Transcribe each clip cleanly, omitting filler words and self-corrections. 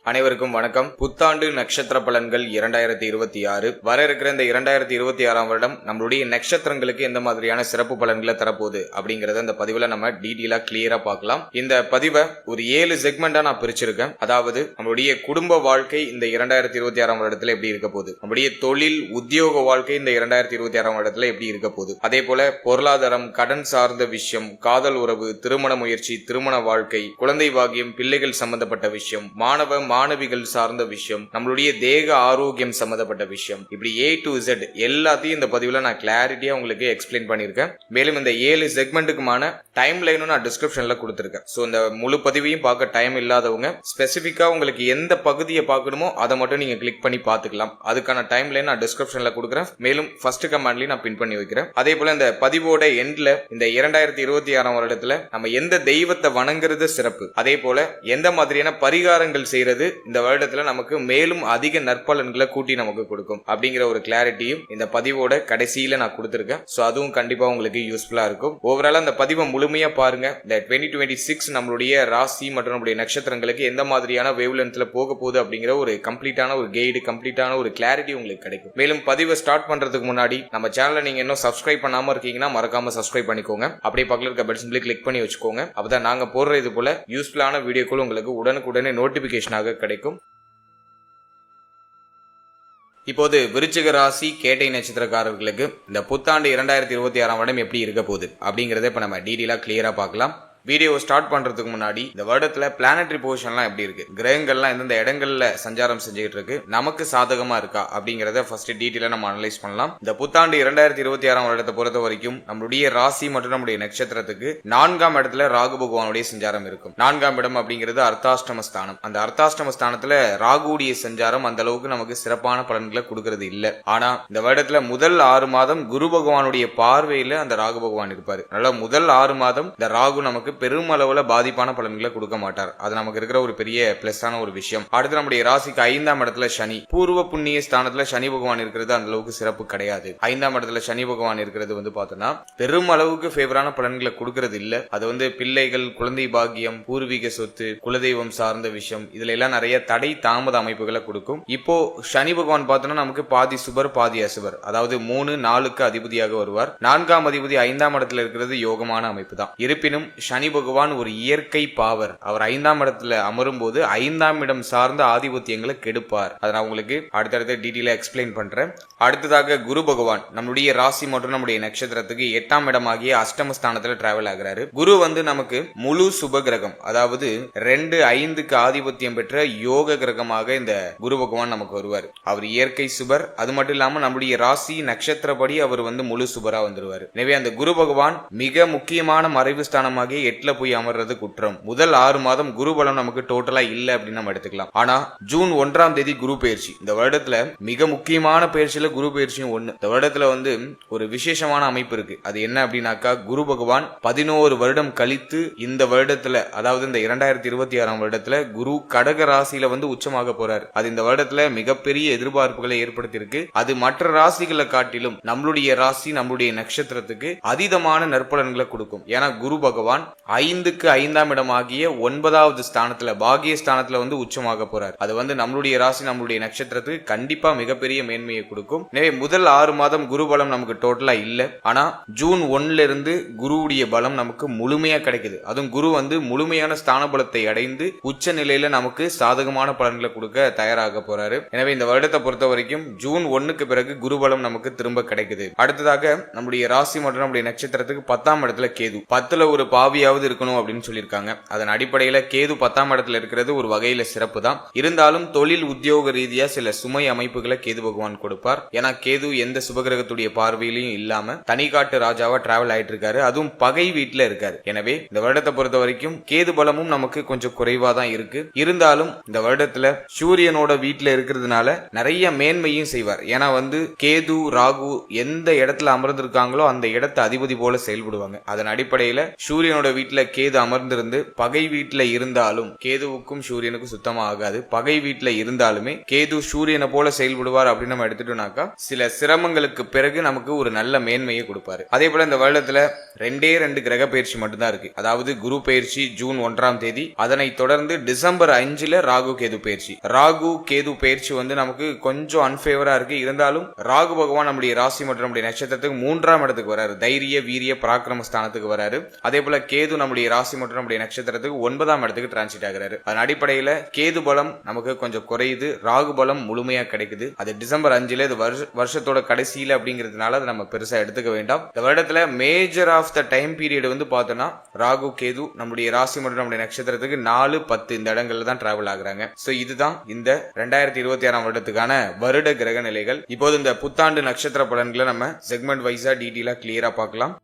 அனைவருக்கும் வணக்கம். புத்தாண்டு நட்சத்திர பலன்கள் 2026 வர இருக்கிற இந்த 2026 வருடம் நம்மளுடைய நட்சத்திரங்களுக்கு எந்த மாதிரியான சிறப்பு பலன்களை தரப்போகுது அப்படிங்கறத இந்த பதிவுல நம்ம டீட்டெயிலா கிளியரா பார்க்கலாம். இந்த பதிவை ஒரு 7 செக்மெண்டா நான் பிரிச்சிருக்கேன். அதாவது நம்மளுடைய குடும்ப வாழ்க்கை இந்த 2026 வருடத்துல எப்படி இருக்க போகுது, நம்மளுடைய தொழில் உத்தியோக வாழ்க்கை இந்த 2026 வருடத்துல எப்படி இருக்க போகுது, அதே போல பொருளாதாரம், கடன் சார்ந்த விஷயம், காதல் உறவு, திருமண முயற்சி, திருமண வாழ்க்கை, குழந்தை பாக்கியம், பிள்ளைகள் சம்பந்தப்பட்ட விஷயம், மாணவிகள் சார்ந்த விஷயம், நம்மளுடைய தேக ஆரோக்கியம் சம்பந்தப்பட்ட விஷயம், இப்படி A to Z எல்லாத்தையும் இந்த பதிவுல நான் கிளாரிட்டியா உங்களுக்கு எக்ஸ்பிளைன் பண்ணிருக்கேன். மேலும் இந்த 7 செக்மெண்ட்டுக்குமான டைம் லைனும் நான் டிஸ்கிரிப்ஷன்ல கொடுத்திருக்கேன். சோ இந்த முழு பதிவையும் பார்க்க டைம் இல்லாதவங்க ஸ்பெசிபிக்கா உங்களுக்கு எந்த பகுதியை பார்க்கணுமோ அதை மட்டும் நீங்க கிளிக் பண்ணி பார்த்துக்கலாம். அதுக்கான டைம் லைன் நான் டிஸ்கிரிப்ஷன்ல கொடுக்குறேன். மேலும் ஃபர்ஸ்ட் கமெண்ட்லயும் நான் பின் பண்ணி வைக்கிறேன். அதே போல இந்த பதிவோட எண்ட்ல இந்த 2026 வருடத்துல நம்ம எந்த தெய்வத்தை வணங்குறது சிறப்பு, அதே போல எந்த மாதிரியான பரிகாரங்கள் செய்யறது இந்த வருடத்துல நமக்கு மேலும் அதிக நற்பலன்களை கூட்டி நமக்கு கொடுக்கும் அப்படிங்கிற ஒரு கிளாரிட்டியும் இந்த பதிவோட கடைசியில நான் கொடுத்திருக்கேன். சோ அதுவும் கண்டிப்பா உங்களுக்கு யூஸ்ஃபுல்லா இருக்கும். ஓவராலா இந்த பதிவை முழுமையா பாருங்க. இந்த 2026 நம்மளுடைய ராசி மற்றும் நம்மளுடைய நட்சத்திரங்களுக்கு எந்த மாதிரியான வேவ்லென்த்ல போக போகுது அப்படிங்கிற ஒரு கம்ப்ளீட்டான ஒரு கைடு, கம்ப்ளீட்டான ஒரு கிளாரிட்டி உங்களுக்கு கிடைக்கும். மேலும் பதிவை ஸ்டார்ட் பண்றதுக்கு முன்னாடி நம்ம சேனலை நீங்க இன்னும் சப்ஸ்கிரைப் பண்ணாம இருக்கீங்கன்னா மறக்காம சப்ஸ்கிரைப் பண்ணிக்கோங்க. அப்படியே பக்கத்துல இருக்க பெல் சிம்பிளை கிளிக் பண்ணி வச்சுக்கோங்க. அப்பதான் நாங்க போடுற இது போல யூஸ்ஃபுல்லான வீடியோக்கள் உங்களுக்கு உடனுக்குடனே நோட்டிபிகேஷனாக கிடைக்கும். இப்போது விருச்சிக ராசி கேட்டை நட்சத்திரக்காரர்களுக்கு இந்த புத்தாண்டு 2026 வருடம் எப்படி இருக்க போகுது அப்படிங்கறத இப்ப நம்ம டீடைலா கிளியரா பார்க்கலாம். வீடியோ ஸ்டார்ட் பண்றதுக்கு முன்னாடி இந்த வருடத்துல பிளானட்டரி பொசிஷன்லாம் எப்படி இருக்கு, கிரகங்கள்லாம் எந்தெந்த இடங்கள்ல சஞ்சாரம் செஞ்சுட்டு இருக்கு, நமக்கு சாதகமா இருக்கா அப்படிங்கறத ஃபர்ஸ்ட் டீடைலா நம்ம அனலைஸ் பண்ணலாம். இந்த புத்தாண்டு 2026 வருடத்தை பொறுத்த வரைக்கும் நம்மளுடைய ராசி மற்றும் நம்முடைய நட்சத்திரத்துக்கு 4ஆம் இடத்துல ராகு பகவானுடைய சஞ்சாரம் இருக்கும். 4ஆம் இடம் அப்படிங்கிறது அர்த்தாஷ்டம ஸ்தானம். அந்த அர்த்தாஷ்டம ஸ்தானத்துல ராகுடைய சஞ்சாரம் அந்த அளவுக்கு நமக்கு சிறப்பான பலன்களை கொடுக்கறது இல்ல. ஆனா இந்த வருடத்துல முதல் 6 மாதம் குரு பகவானுடைய பார்வையில அந்த ராகு பகவான் இருப்பாரு. அதனால முதல் 6 மாதம் இந்த ராகு நமக்கு பெருமளவுல பாதிப்பான பலன்களை கொடுக்க மாட்டார். அது நமக்கு இருக்கிற ஒரு பெரிய பிளஸான ஒரு விஷயம். அடுத்து நம்முடைய ராசிக்கு 5ஆம் இடத்துல சனி, பூர்வ புண்ணிய ஸ்தானத்துல சனி பகவான் இருக்கிறது அந்த அளவுக்கு சிறப்பு கிடையாது. 5ஆம் இடத்துல சனி பகவான் இருக்கிறது பார்த்தோம்னா பெருமளவுக்கு ஃபேவரான பலன்களை கொடுக்கறது இல்ல. அது பிள்ளைகள், குழந்தை பாக்கியம், பூர்வீக சொத்து, குலதெய்வம் சார்ந்த விஷயம், இதுல எல்லாம் நிறைய தடை தாமத அமைப்புகளை கொடுக்கும். இப்போ சனி பகவான் பார்த்தோம்னா நமக்கு பாதி சுபர் பாதி அசுபர், அதாவது 3, 4க்கு அதிபதியாக வருவார். 4ஆம் அதிபதி 5ஆம் இடத்துல இருக்கிறது யோகமான அமைப்பு தான். இருப்பினும் சனி பகவான் ஒரு இயற்கை பாவர். அவர் 5ஆம் இடத்துல அமரும் போது 5ஆம் இடம் சார்ந்த ஆதிபத்தியங்களை கெடுப்பார். அதை நான் உங்களுக்கு அடுத்தடுத்த டீட்டெயிலா எக்ஸ்பிளைன் பண்றேன். அடுத்ததாக குரு பகவான் நம்மளுடைய ராசி மற்றும் நம்முடைய நட்சத்திரத்துக்கு 8ஆம் இடமாகிய அஷ்டமஸ்தானத்துல டிராவல் ஆகிறாரு. குரு நமக்கு முழு சுப கிரகம், அதாவது 2, 5க்கு ஆதிபத்தியம் பெற்ற யோக கிரகமாக இந்த குரு பகவான் நமக்கு வருவார். அவர் இயற்கை சுபர். அது மட்டும் இல்லாம நம்முடைய ராசி நட்சத்திரப்படி அவர் முழு சுபரா வந்துருவார். எனவே அந்த குரு பகவான் மிக முக்கியமான மறைவு ஸ்தானமாக 8ல போய் அமர்றது குற்றம். முதல் 6 மாதம் குரு பலம் நமக்கு டோட்டலா இல்ல அப்படின்னு நம்ம எடுத்துக்கலாம். ஆனா ஜூன் 1ஆம் தேதி குரு பயிற்சி. இந்த வருடத்துல மிக முக்கியமான பயிற்சியில குரு பயிற்சியும் ஒண்ணு. இந்த வருடத்துல ஒரு விசேஷமான அமைப்பு இருக்கு. அது என்ன அப்படின்னாக்கா, குரு பகவான் 11 வருடம் கழித்து இந்த வருடத்துல, அதாவது இந்த 2026 வருடத்துல குரு கடக ராசியில உச்சமாக போறாரு. அது இந்த வருடத்துல மிகப்பெரிய எதிர்பார்ப்புகளை ஏற்படுத்தியிருக்கு. அது மற்ற ராசிகளை காட்டிலும் நம்மளுடைய ராசி, நம்மளுடைய நட்சத்திரத்துக்கு அதீதமான நற்பலன்களை கொடுக்கும். ஏன்னா குரு பகவான் 5க்கு 5ஆம் இடமாகிய 9வது ஸ்தானத்துல, பாகிய ஸ்தானத்துல உச்சமாக போறார். அது நம்மளுடைய ராசி, நம்மளுடைய நட்சத்திரத்துக்கு கண்டிப்பா மிகப்பெரிய மேன்மையை கொடுக்கும். எனவே முதல் 6 மாதம் குரு பலம் நமக்கு டோட்டலா இல்ல. ஆனா ஜூன் 1ல இருந்து குருவுடைய பலம் நமக்கு முழுமையா கிடைக்குது. அதுவும் குரு முழுமையான ஸ்தான பலத்தை அடைந்து உச்ச நிலையில நமக்கு சாதகமான பலன்களை கொடுக்க தயாராக போறாரு. எனவே இந்த வருடத்தை பொறுத்த வரைக்கும் ஜூன் 1க்கு பிறகு குரு பலம் நமக்கு திரும்ப கிடைக்குது. அடுத்ததாக நம்முடைய ராசி மற்றும் நம்முடைய நட்சத்திரத்துக்கு 10ஆம் இடத்துல கேது. 10ல ஒரு பாவியாவது இருக்கணும் அப்படின்னு சொல்லியிருக்காங்க. அதன் அடிப்படையில கேது 10ஆம் இடத்துல இருக்கிறது ஒரு வகையில சிறப்பு தான். இருந்தாலும் தொழில் உத்தியோக ரீதியா சில சுமை அமைப்புகளை கேது பகவான் கொடுப்பார். ஏன்னா கேது எந்த சுபகிரகத்துடைய பார்வையிலையும் இல்லாம தனிக்காட்டு ராஜாவா டிராவல் ஆயிட்டு இருக்காரு. அதுவும் பகை வீட்டுல இருக்காரு. எனவே இந்த வருடத்தை பொறுத்த வரைக்கும் கேது பலமும் நமக்கு கொஞ்சம் குறைவா தான் இருக்கு. இருந்தாலும் இந்த வருடத்துல சூரியனோட வீட்டுல இருக்கிறதுனால நிறைய மேன்மையும் செய்வார். ஏன்னா கேது ராகு எந்த இடத்துல அமர்ந்திருக்காங்களோ அந்த இடத்தை அதிபதி போல செயல்படுவாங்க. அதன் அடிப்படையில சூரியனோட வீட்டுல வீட்டுல கேது அமர்ந்திருந்து பகை வீட்டுல இருந்தாலும் கேதுவுக்கும் சூரியனுக்கும் சுத்தமா ஆகாது. பகை வீட்டுல இருந்தாலுமே கேது சூரியனை போல செயல்படுவார் அப்படின்னு நம்ம எடுத்துட்டோம்னாக்கா சில சிரமங்களுக்கு பிறகு நமக்கு ஒரு நல்ல மேன்மையை கொடுப்பாரு. அதே போல இந்த வருடத்துல 2 கிரக பயிற்சி மட்டும்தான் இருக்கு. அதாவது குரு பயிற்சி ஜூன் 1ஆம் தேதி, அதனை தொடர்ந்து டிசம்பர் 5 ராகு கேது பயிற்சி. ராகு கேது பயிற்சி நமக்கு கொஞ்சம் அன்ஃபேவரா இருக்கு. இருந்தாலும் ராகு பகவான் நம்முடைய ராசி மற்றும் நம்முடைய நட்சத்திரத்துக்கு 3ஆம் இடத்துக்கு வராரு, தைரிய வீரிய பராக்கிரம ஸ்தானத்துக்கு வராரு. அதே போல கேது நம்முடைய ராசி மற்றும் நம்முடைய நட்சத்திரத்துக்கு 9ஆம் இடத்துக்கு டிரான்சிட் ஆகிறாரு. அதன் அடிப்படையில கேது பலம் நமக்கு கொஞ்சம் குறையுது, ராகு பலம் முழுமையா கிடைக்குது. அது டிசம்பர் 5 இது வருஷத்தோட கடைசியில அப்படிங்கிறதுனால அதை நம்ம பெருசா எடுத்துக்க வேண்டாம். இந்த வருடத்துல major of the time period பார்த்தோம்னா ராகு கேது நம்முடைய ராசி மற்றும் நம்முடைய நட்சத்திரத்துக்கு 4, 10 இந்த இடங்கள்ல தான் டிராவல் ஆகுறாங்க. சோ இதுதான் இந்த 2026ஆம் வருடத்துக்கான வருட கிரக நிலைகள். இப்போது இந்த புத்தாண்டு நட்சத்திர பலன்களை நம்ம செக்மெண்ட் வைஸா டீட்டெயிலா கிளியரா பார்க்கலாம்.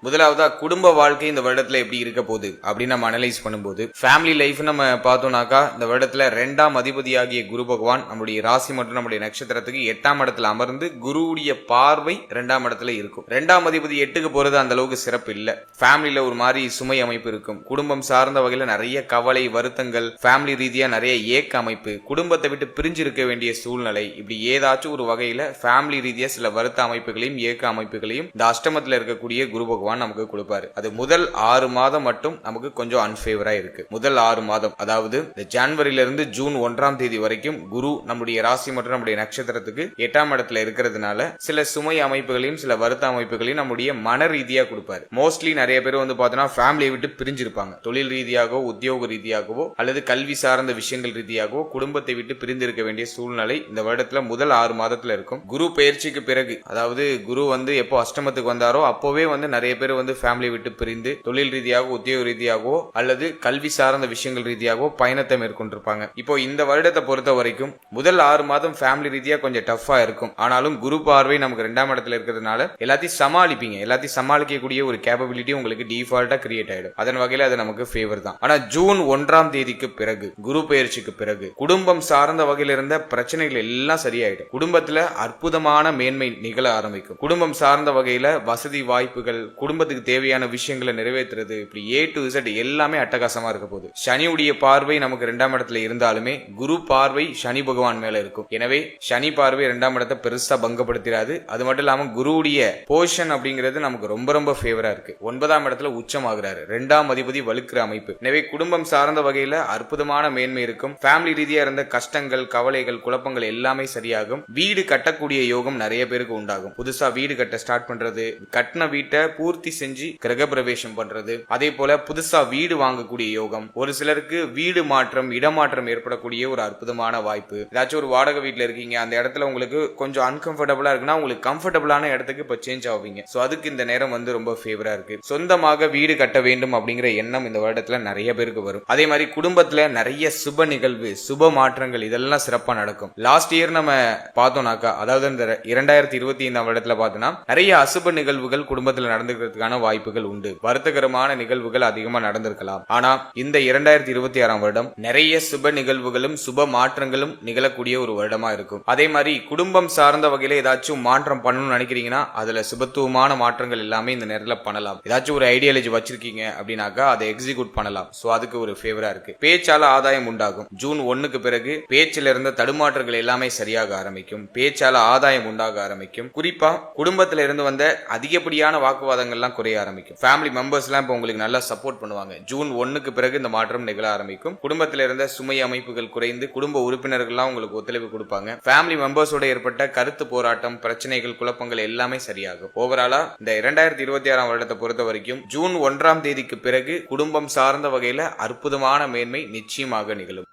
முதலாவதா குடும்ப வாழ்க்கை இந்த வருடத்துல எப்படி இருக்க போகுது அப்படின்னு நம்ம அனலைஸ் பண்ணும்போது ஃபேமிலி லைஃப் நம்ம பார்த்தோம்னாக்கா இந்த வருடத்துல 2ஆம் அதிபதியாகிய குரு பகவான் நம்முடைய ராசி மற்றும் நம்முடைய நட்சத்திரத்துக்கு 8ஆம் இடத்துல அமர்ந்து குருவுடைய பார்வை 2ஆம் இடத்துல இருக்கும். 2ஆம் அதிபதி 8க்கு போறது அந்த அளவுக்கு சிறப்பு இல்ல. ஃபேமிலியில ஒரு மாதிரி சுமை அமைப்பு இருக்கும். குடும்பம் சார்ந்த வகையில நிறைய கவலை வருத்தங்கள், ஃபேமிலி ரீதியா நிறைய ஏக்க அமைப்பு, குடும்பத்தை விட்டு பிரிஞ்சு இருக்க வேண்டிய சூழ்நிலை, இப்படி ஏதாச்சும் ஒரு வகையில ஃபேமிலி ரீதியா சில வருத்த அமைப்புகளையும் ஏக்க அமைப்புகளையும் இந்த அஷ்டமத்துல இருக்கக்கூடிய குரு பகவான் நமக்கு கொடுப்பாரு. அது முதல் 6 மாதம் மட்டும் நமக்கு கொஞ்சம் அன்ஃபேவரா இருக்கு. முதல் 6 மாதம், அதாவது ஜனவரியில இருந்து ஜூன் 1ஆம் தேதி வரைக்கும் குரு நம்முடைய ராசி மற்றும் நம்முடைய நட்சத்திரத்துக்கு 8ஆம் இடத்துல இருக்கிறதுனால சில சுமை அமைப்புகளையும் சில வருத்த அமைப்புகளையும் நம்முடைய மன ரீதியா கொடுப்பாரு. மோஸ்ட்லி நிறைய பேர் பார்த்தோம்னா ஃபேமிலியை விட்டு பிரிஞ்சிருப்பாங்க. தொழில் ரீதியாகவோ உத்தியோக ரீதியாகவோ அல்லது கல்வி சார்ந்த விஷயங்கள் ரீதியாகவோ குடும்பத்தை விட்டு பிரிந்து இருக்க வேண்டிய சூழ்நிலை இந்த வருடத்துல முதல் 6 மாதத்துல இருக்கும். குரு பயிற்சிக்கு பிறகு, அதாவது குரு எப்போ அஷ்டமத்துக்கு வந்தாரோ அப்போவே நிறைய பேர் ஃபேமிலி விட்டு பிரிந்து தொழில் ரீதியாக உத்தியோக ரீதியாகவோ அல்லது கல்வி சார்ந்த விஷயங்கள் ரீதியாகவோ பயணத்தை மேற்கொண்டிருப்பாங்க. இப்போ இந்த வருடத்தை பொறுத்த வரைக்கும் முதல் 6 மாதம் ஃபேமிலி ரீதியா கொஞ்சம் டஃபா இருக்கும். ஆனாலும் குரு பார்வை நமக்கு 2ஆம் இடத்துல இருக்கிறதுனால எல்லாத்தையும் சமாளிப்பீங்க. எல்லாத்தையும் சமாளிக்கக்கூடிய ஒரு கேப்பபிலிட்டி உங்களுக்கு டிஃபால்ட்டா கிரியேட் ஆயிடும். அதன் வகையில அது நமக்கு ஃபேவர் தான். ஆனா ஜூன் 1ஆம் தேதிக்கு பிறகு குரு பயிற்சிக்கு பிறகு குடும்பம் சார்ந்த வகையில இருந்த பிரச்சனைகள் எல்லாம் சரியாயிடும். குடும்பத்துல அற்புதமான மேன்மை நிகழ ஆரம்பிக்கும். குடும்பம் சார்ந்த வகையில வசதி வாய்ப்புகள், குடும்பத்துக்கு தேவையான விஷயங்களை நிறைவேற்றுறது, இப்படி A to Z எல்லாமே அட்டகாசமா இருக்க போகுது. சனியுடைய பார்வை நமக்கு 2ஆம் இடத்துல இருந்தாலுமே குரு பார்வை சனி பகவான் மேல இருக்கும். எனவே சனி பார்வை 2ஆம் இடத்தை பெருசா பங்கப்படுத்திடாது. அது மட்டும் இல்லாம குருவுடைய போஷன் அப்படிங்கிறது நமக்கு ரொம்ப ரொம்ப ஃபேவரா இருக்கு. 9ஆம் இடத்துல உச்சமாகிறாரு. 2ஆம் அதிபதி வலுக்கிற அமைப்பு. எனவே குடும்பம் சார்ந்த வகையில அற்புதமான மேன்மை இருக்கும். ஃபேமிலி ரீதியா இருந்த கஷ்டங்கள், கவலைகள், குழப்பங்கள் எல்லாமே சரியாகும். வீடு கட்டக்கூடிய யோகம் நிறைய பேருக்கு உண்டாகும். புதுசா வீடு கட்ட ஸ்டார்ட் பண்றது, கட்டின வீட்டை பூர்த்தி செஞ்சு கிரக பிரவேசம் பண்றது, அதே போல புதுசா வீடு வாங்கக்கூடிய யோகம், ஒரு சிலருக்கு வீடு மாற்றம், இடமாற்றம் ஏற்படக்கூடிய ஒரு அற்புதமான வாய்ப்பு. ஏதாச்சும் ஒரு வாடகை வீட்டுல இருக்கீங்க, அந்த இடத்துல உங்களுக்கு கொஞ்சம் அன்கம்ஃபர்டபுளா இருக்குன்னா உங்களுக்கு கம்ஃபர்டபுளான இடத்துக்கு இப்ப சேஞ்ச் ஆவீங்க. சோ அதுக்கு இந்த நேரம் ரொம்ப ஃபேவரா இருக்கு. சொந்தமாக வீடு கட்ட வேண்டும் அப்படிங்கிற எண்ணம் இந்த வருடத்துல நிறைய பேருக்கு வரும். அதே மாதிரி குடும்பத்துல நிறைய சுப நிகழ்வு, சுப மாற்றங்கள் இதெல்லாம் சிறப்பா நடக்கும். லாஸ்ட் இயர் நம்ம பார்த்தோம்னாக்கா, அதாவது இந்த 2025ஆம் வருடத்துல பார்த்தோம்னா நிறைய அசுப நிகழ்வுகள் குடும்பத்துல நடந்துக்கிறதுக்கான வாய்ப்புகள் உண்டு. வருத்தகரமான நிகழ்வுகள் அதிகமா நடந்திருக்கலாம். ஆனா இந்த 2026ஆம் வருடம் நிறைய சுப நிகழ்வுகளும் சுப மாற்றங்களும் நிகழக்கூடிய ஒரு வருடமா இருக்கும். அதே மாதிரி குடும்பம் சார்ந்த வகையில ஏதாச்சும் மாற்றம் பண்ணணும்னு நினைக்கிறீங்கன்னா அதுல சுபத்துவமான மாற்றங்கள் எல்லாமே இந்த நேரத்துல பண்ணலாம். ஏதாச்சும் ஒரு ஐடியாலஜி வச்சிருக்கீங்க அப்படின்னாக்கா அதை எக்ஸிக்யூட் பண்ணலாம். சோ அதுக்கு ஒரு ஃபேவரா இருக்கு. பேச்சால ஆதாயம் உண்டாகும். ஜூன் 1க்கு பிறகு பேச்சில இருந்த தடுமாற்றங்கள் எல்லாமே சரியாக ஆரம்பிக்கும். பேச்சால ஆதாயம் உண்டாக ஆரம்பிக்கும். குறிப்பா குடும்பத்தில இருந்து வந்த அதிகப்படியான வாக்குவாதங்கள்லாம் குறைய ஆரம்பிக்கும். ஃபேமிலி மெம்பர்ஸ் எல்லாம் இப்ப உங்களுக்கு நல்லா சப்போர்ட் பண்ணுவாங்க. ஜூன் 1க்கு பிறகு இந்த மாற்றம் நிகழ ஆரம்பிக்கும். குடும்பத்தில இருந்த சுமை அமைப்புகள் குறைந்து குடும்ப உறுப்பினர்கள்லாம் உங்களுக்கு ஒத்துழைப்பு கொடுப்பாங்க. ஃபேமிலி மெம்பர்ஸோட ஏற்பட்ட கருத்து போராட்டம், பிரச்சனைகள், குழப்பங்கள் எல்லாமே சரியாகும். ஓவராலா இந்த 2026ஆம் வருடத்தை பொறுத்த வரைக்கும் ஜூன் 1ஆம் தேதிக்கு பிறகு குடும்பம் சார்ந்த வகையில அற்புதமான மேன்மை நிச்சயமாக நிகழும்.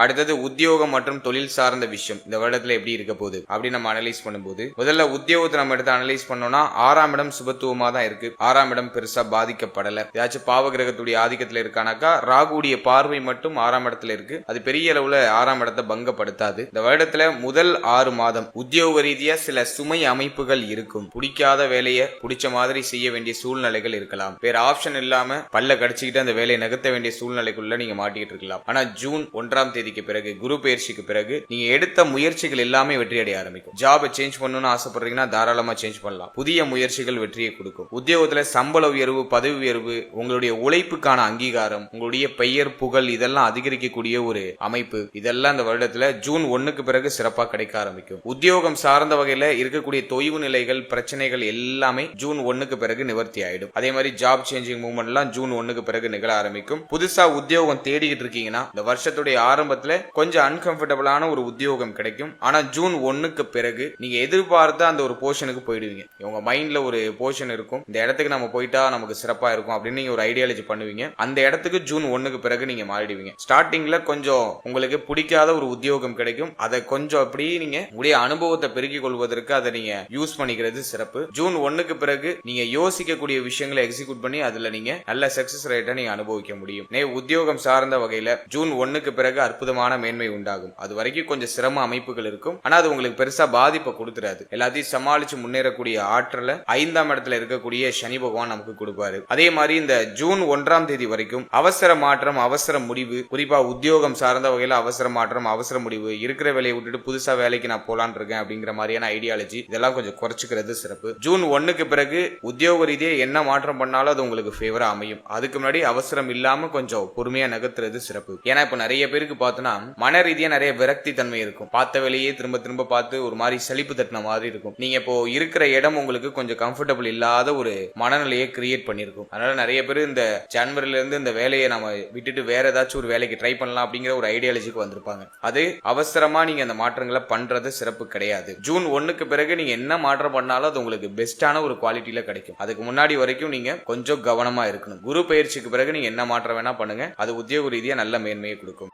அடுத்தது உத்தியோகம் மற்றும் தொழில் சார்ந்த விஷயம் இந்த வருடத்துல எப்படி இருக்க போகுது அப்படி நம்ம அனலைஸ் பண்ணும்போது, முதல்ல உத்தியோகத்தை நம்ம எடுத்து அனலைஸ் பண்ணோம்னா 6ஆம் இடம் சுபத்துவமா தான் இருக்கு. 6ஆம் இடம் பெருசா பாதிக்கப்படல. ஏதாச்சும் பாவ கிரகத்துடைய ஆதிக்கத்துல இருக்கானாக்கா ராகுடைய பார்வை மட்டும் 6ஆம் இடத்துல இருக்கு. அது பெரிய அளவுல 6ஆம் இடத்தை பங்கப்படுத்தாது. இந்த வருடத்துல முதல் 6 மாதம் உத்தியோக ரீதியா சில சுமை அமைப்புகள் இருக்கும். பிடிக்காத வேலையை பிடிச்ச மாதிரி செய்ய வேண்டிய சூழ்நிலைகள் இருக்கலாம். வேற ஆப்ஷன் இல்லாம பல்ல கடிச்சுக்கிட்டு அந்த வேலையை நகர்த்த வேண்டிய சூழ்நிலைக்குள்ள நீங்க மாட்டிட்டு இருக்கலாம். ஆனா ஜூன் 1ஆம் தேதி தேதிக்கு பிறகு குரு பயிற்சிக்கு பிறகு நீங்க எடுத்த முயற்சிகள் எல்லாமே வெற்றி அடைய ஆரம்பிக்கும். ஜாபை சேஞ்ச் பண்ணணும்னு ஆசைப்படுறீங்கன்னா தாராளமா சேஞ்ச் பண்ணலாம். புதிய முயற்சிகள் வெற்றியை கொடுக்கும். உத்தியோகத்துல சம்பள உயர்வு, பதவி உயர்வு, உங்களுடைய உழைப்புக்கான அங்கீகாரம், உங்களுடைய பெயர் புகழ் இதெல்லாம் அதிகரிக்கக்கூடிய ஒரு அமைப்பு, இதெல்லாம் இந்த வருடத்துல ஜூன் 1க்கு பிறகு சிறப்பா கிடைக்க ஆரம்பிக்கும். உத்தியோகம் சார்ந்த வகையில இருக்கக்கூடிய தொய்வு நிலைகள், பிரச்சனைகள் எல்லாமே ஜூன் 1க்கு பிறகு நிவர்த்தி ஆயிடும். அதே மாதிரி ஜாப் சேஞ்சிங் மூவ்மெண்ட் எல்லாம் ஜூன் 1க்கு பிறகு நிகழ ஆரம்பிக்கும். புதுசா உத்தியோகம் தேடிக்கிட்டு இருக்கீங்கன்னா இந்த வருஷத்துடைய ஆரம்பத்துல கொஞ்சம் அன்கம்ஃபர்டபுளான ஒரு உத்தியோகம் கிடைக்கும். ஆனா ஜூன் 1க்கு பிறகு நீங்க எதிர்பார்த்த அந்த ஒரு போர்ஷனுக்கு போயிடுவீங்க. உங்க மைண்ட்ல ஒரு போர்ஷன் இருக்கும், இந்த இடத்துக்கு நம்ம போயிட்டா நமக்கு சிறப்பா இருக்கும் அப்படின்னு நீங்க ஒரு ஐடியாலஜி பண்ணுவீங்க. அந்த இடத்துக்கு ஜூன் 1க்கு பிறகு நீங்க மாறிடுவீங்க. ஸ்டார்டிங்ல கொஞ்சம் உங்களுக்கு பிடிக்காத ஒரு உத்தியோகம் கிடைக்கும். அதை கொஞ்சம் அப்படியே நீங்க உங்களுடைய அனுபவத்தை பெருக்கிக் கொள்வதற்கு அதை நீங்க யூஸ் பண்ணிக்கிறது சிறப்பு. ஜூன் 1க்கு பிறகு நீங்க யோசிக்கக்கூடிய விஷயங்களை எக்ஸிக்யூட் பண்ணி அதுல நீங்க நல்ல சக்சஸ் ரேட்டை நீங்க அனுபவிக்க முடியும். உத்தியோகம் சார்ந்த வகையில ஜூன் 1க்கு பிறகு அற்புதமான மேன்மை உண்டாகும். அது வரைக்கும் கொஞ்சம் சிரம அமைப்புகள் இருக்கும். ஆனா அது உங்களுக்கு பெருசா பாதிப்பை கொடுத்துறாது. எல்லாத்தையும் சமாளிச்சு முன்னேறக்கூடிய ஆற்றல 5ஆம் இடத்துல இருக்கக்கூடிய சனி பகவான் நமக்கு கொடுப்பாரு. அதே மாதிரி இந்த ஜூன் 1ஆம் தேதி வரைக்கும் அவசர மாற்றம், அவசர முடிவு, குறிப்பா உத்தியோகம் சார்ந்த வகையில அவசர மாற்றம், அவசர முடிவு, இருக்கிற வேலையை விட்டுட்டு புதுசா வேலைக்கு நான் போலான் இருக்கேன் அப்படிங்கிற மாதிரியான ஐடியாலஜி இதெல்லாம் கொஞ்சம் குறைச்சிக்கிறது சிறப்பு. ஜூன் 1க்கு பிறகு உத்தியோக ரீதியா என்ன மாற்றம் பண்ணாலும் அது உங்களுக்கு ஃபேவரா அமையும். அதுக்கு முன்னாடி அவசரம் இல்லாம கொஞ்சம் பொறுமையா நகர்த்துறது சிறப்பு. ஏன்னா இப்ப நிறைய பேருக்கு பார்த்தோன்னா மன ரீதியா நிறைய விரக்தி தன்மை இருக்கும். பார்த்த வேலையே திரும்ப திரும்ப பார்த்து ஒரு மாதிரி சலிப்பு தட்டின மாதிரி இருக்கும். நீங்க இப்போ இருக்கிற இடம் உங்களுக்கு கொஞ்சம் கம்ஃபர்டபுள் இல்லாத ஒரு மனநிலையை கிரியேட் பண்ணிருக்கும். அதனால நிறைய பேர் இந்த ஜனவரில இருந்து இந்த வேலையை நம்ம விட்டுட்டு வேற ஏதாச்சும் ஒரு வேலைக்கு ட்ரை பண்ணலாம் அப்படிங்கிற ஒரு ஐடியாலஜிக்கு வந்திருப்பாங்க. அது அவசரமா நீங்க அந்த மாற்றங்களை பண்றது சிறப்பு கிடையாது. ஜூன் 1க்கு பிறகு நீங்க என்ன மாற்றம் பண்ணாலும் அது உங்களுக்கு பெஸ்டான ஒரு குவாலிட்டியில கிடைக்கும். அதுக்கு முன்னாடி வரைக்கும் நீங்க கொஞ்சம் கவனமா இருக்கணும். குரு பயிற்சிக்கு பிறகு நீங்க என்ன மாற்றம் வேணா பண்ணுங்க, அது உத்தியோக ரீதியா நல்ல மேன்மையை கொடுக்கும்.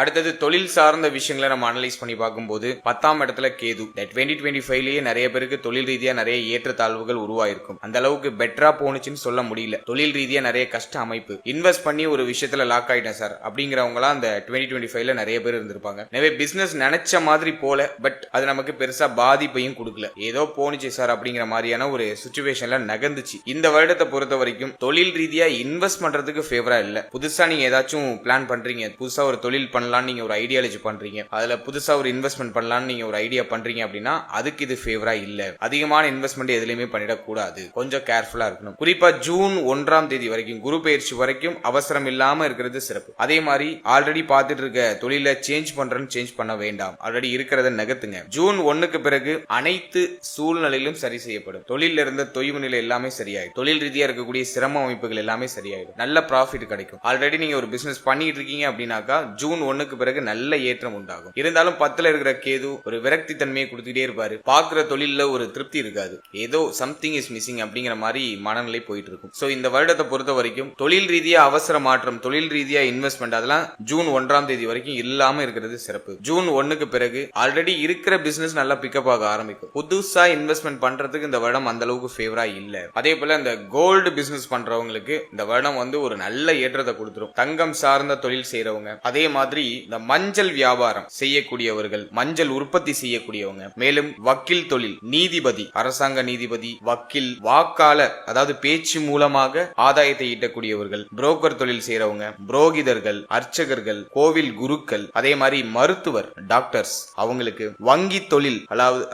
அடுத்தது தொழில் சார்ந்த விஷயங்களை நம்ம அனலைஸ் பண்ணி பார்க்கும்போது 10ஆம் இடத்துல கேது. 2025லயே நிறைய பேருக்கு தொழில் ரீதியா நிறைய ஏற்றத்தாழ்வுகள் உருவாயிருக்கும். அந்த அளவுக்கு பெட்டரா போனுச்சுன்னு சொல்ல முடியல. தொழில் ரீதியா நிறைய கஷ்ட அமைப்பு, இன்வெஸ்ட் பண்ணி ஒரு விஷயத்துல லாக் ஆயிட்டேன் சார் அப்படிங்கிறவங்களா அந்த 2025ல நிறைய பேர் இருந்திருப்பாங்க. நிறைய பிசினஸ் நினைச்ச மாதிரி போல, பட் அது நமக்கு பெருசா பாதிப்பையும் கொடுக்கல. ஏதோ போனுச்சு சார் அப்படிங்கிற மாதிரியான ஒரு சிச்சுவேஷன்ல நகர்ந்துச்சு. இந்த வருடத்தை பொறுத்த வரைக்கும் தொழில் ரீதியா இன்வெஸ்ட் பண்றதுக்கு ஃபேவரா இல்ல. புதுசா நீங்க ஏதாச்சும் பிளான் பண்றீங்க, புதுசா ஒரு தொழில் பண்ணலாம் நீங்க ஒரு ஐடியாலஜி பண்றீங்க, அதுல புதுசா ஒரு இன்வெஸ்ட்மெண்ட் பண்ணலாம்னு நீங்க ஒரு ஐடியா பண்றீங்க அப்படின்னா அதுக்கு இது ஃபேவரா இல்ல. அதிகமான இன்வெஸ்ட்மெண்ட் எதுலயுமே பண்ணிடக்கூடாது. கொஞ்சம் கேர்ஃபுல்லா இருக்கணும். குறிப்பா ஜூன் 1ஆம் தேதி வரைக்கும் குரு பயிற்சி வரைக்கும் அவசரம் இல்லாம இருக்கிறது சிறப்பு. அதே மாதிரி ஆல்ரெடி பார்த்துட்டு இருக்க தொழில சேஞ்ச் பண்றேன்னு சேஞ்ச் பண்ண வேண்டாம். ஆல்ரெடி இருக்கிறத நகர்த்துங்க. ஜூன் 1க்கு பிறகு அனைத்து சூழ்நிலையிலும் சரி செய்யப்படும். தொழில இருந்த தொய்வு நிலை எல்லாமே சரியாயிடும். தொழில் ரீதியா இருக்கக்கூடிய சிரம அமைப்புகள் எல்லாமே சரியாயிடும். நல்ல ப்ராஃபிட் கிடைக்கும். ஆல்ரெடி நீங்க ஒரு பிசினஸ் பண்ணிட்டு இருக்கீங்க அப்படின்னாக்கா ஜூன் 1க்கு பிறகு நல்ல ஏற்றம் உண்டாகும். இருந்தாலும் 10ல இருக்கிற கேது ஒரு விரக்தி தன்மையை கொடுத்துட்டே இருப்பாரு. பாக்குற தொழில ஒரு திருப்தி இருக்காது. ஏதோ சம்திங் இஸ் மிஸ்ஸிங் அப்படிங்கிற மாதிரி மனநிலை போயிட்டு இருக்கும். சோ இந்த வருடத்தை பொறுத்த வரைக்கும் தொழில் ரீதியா அவசர மாற்றம், தொழில் ரீதியா இன்வெஸ்ட்மெண்ட் அதெல்லாம் ஜூன் 1ஆம் தேதி வரைக்கும் இல்லாம இருக்கிறது சிறப்பு. ஜூன் 1க்கு பிறகு ஆல்ரெடி இருக்கிற பிசினஸ் நல்லா பிக்கப் ஆக ஆரம்பிக்கும். புதுசா இன்வெஸ்ட்மெண்ட் பண்றதுக்கு இந்த வருடம் அந்த அளவுக்கு ஃபேவரா இல்ல. அதே போல இந்த கோல்டு பிசினஸ் பண்றவங்களுக்கு இந்த வருடம் வந்து ஒரு நல்ல ஏற்றத்தை கொடுத்துரும். தங்கம் சார்ந்த தொழில் செய்யறவங்க, அதே மாதிரி இந்த மஞ்சள் வியாபாரம் செய்யக்கூடியவர்கள், மஞ்சள் உற்பத்தி செய்யக்கூடியவங்க, மேலும் வக்கீல் தொழில், நீதிபதி, அரசாங்க நீதிபதி, வக்கீல், வாக்காளர் அதாவது பேச்சு மூலமாக ஆதாயத்தை ஈட்டக்கூடியவர்கள், புரோக்கர் தொழில் செய்யறவங்க, புரோகிதர்கள், அர்ச்சகர்கள், கோவில் குருக்கள், அதே மாதிரி மருத்துவர், டாக்டர்ஸ், அவங்களுக்கு வங்கி தொழில்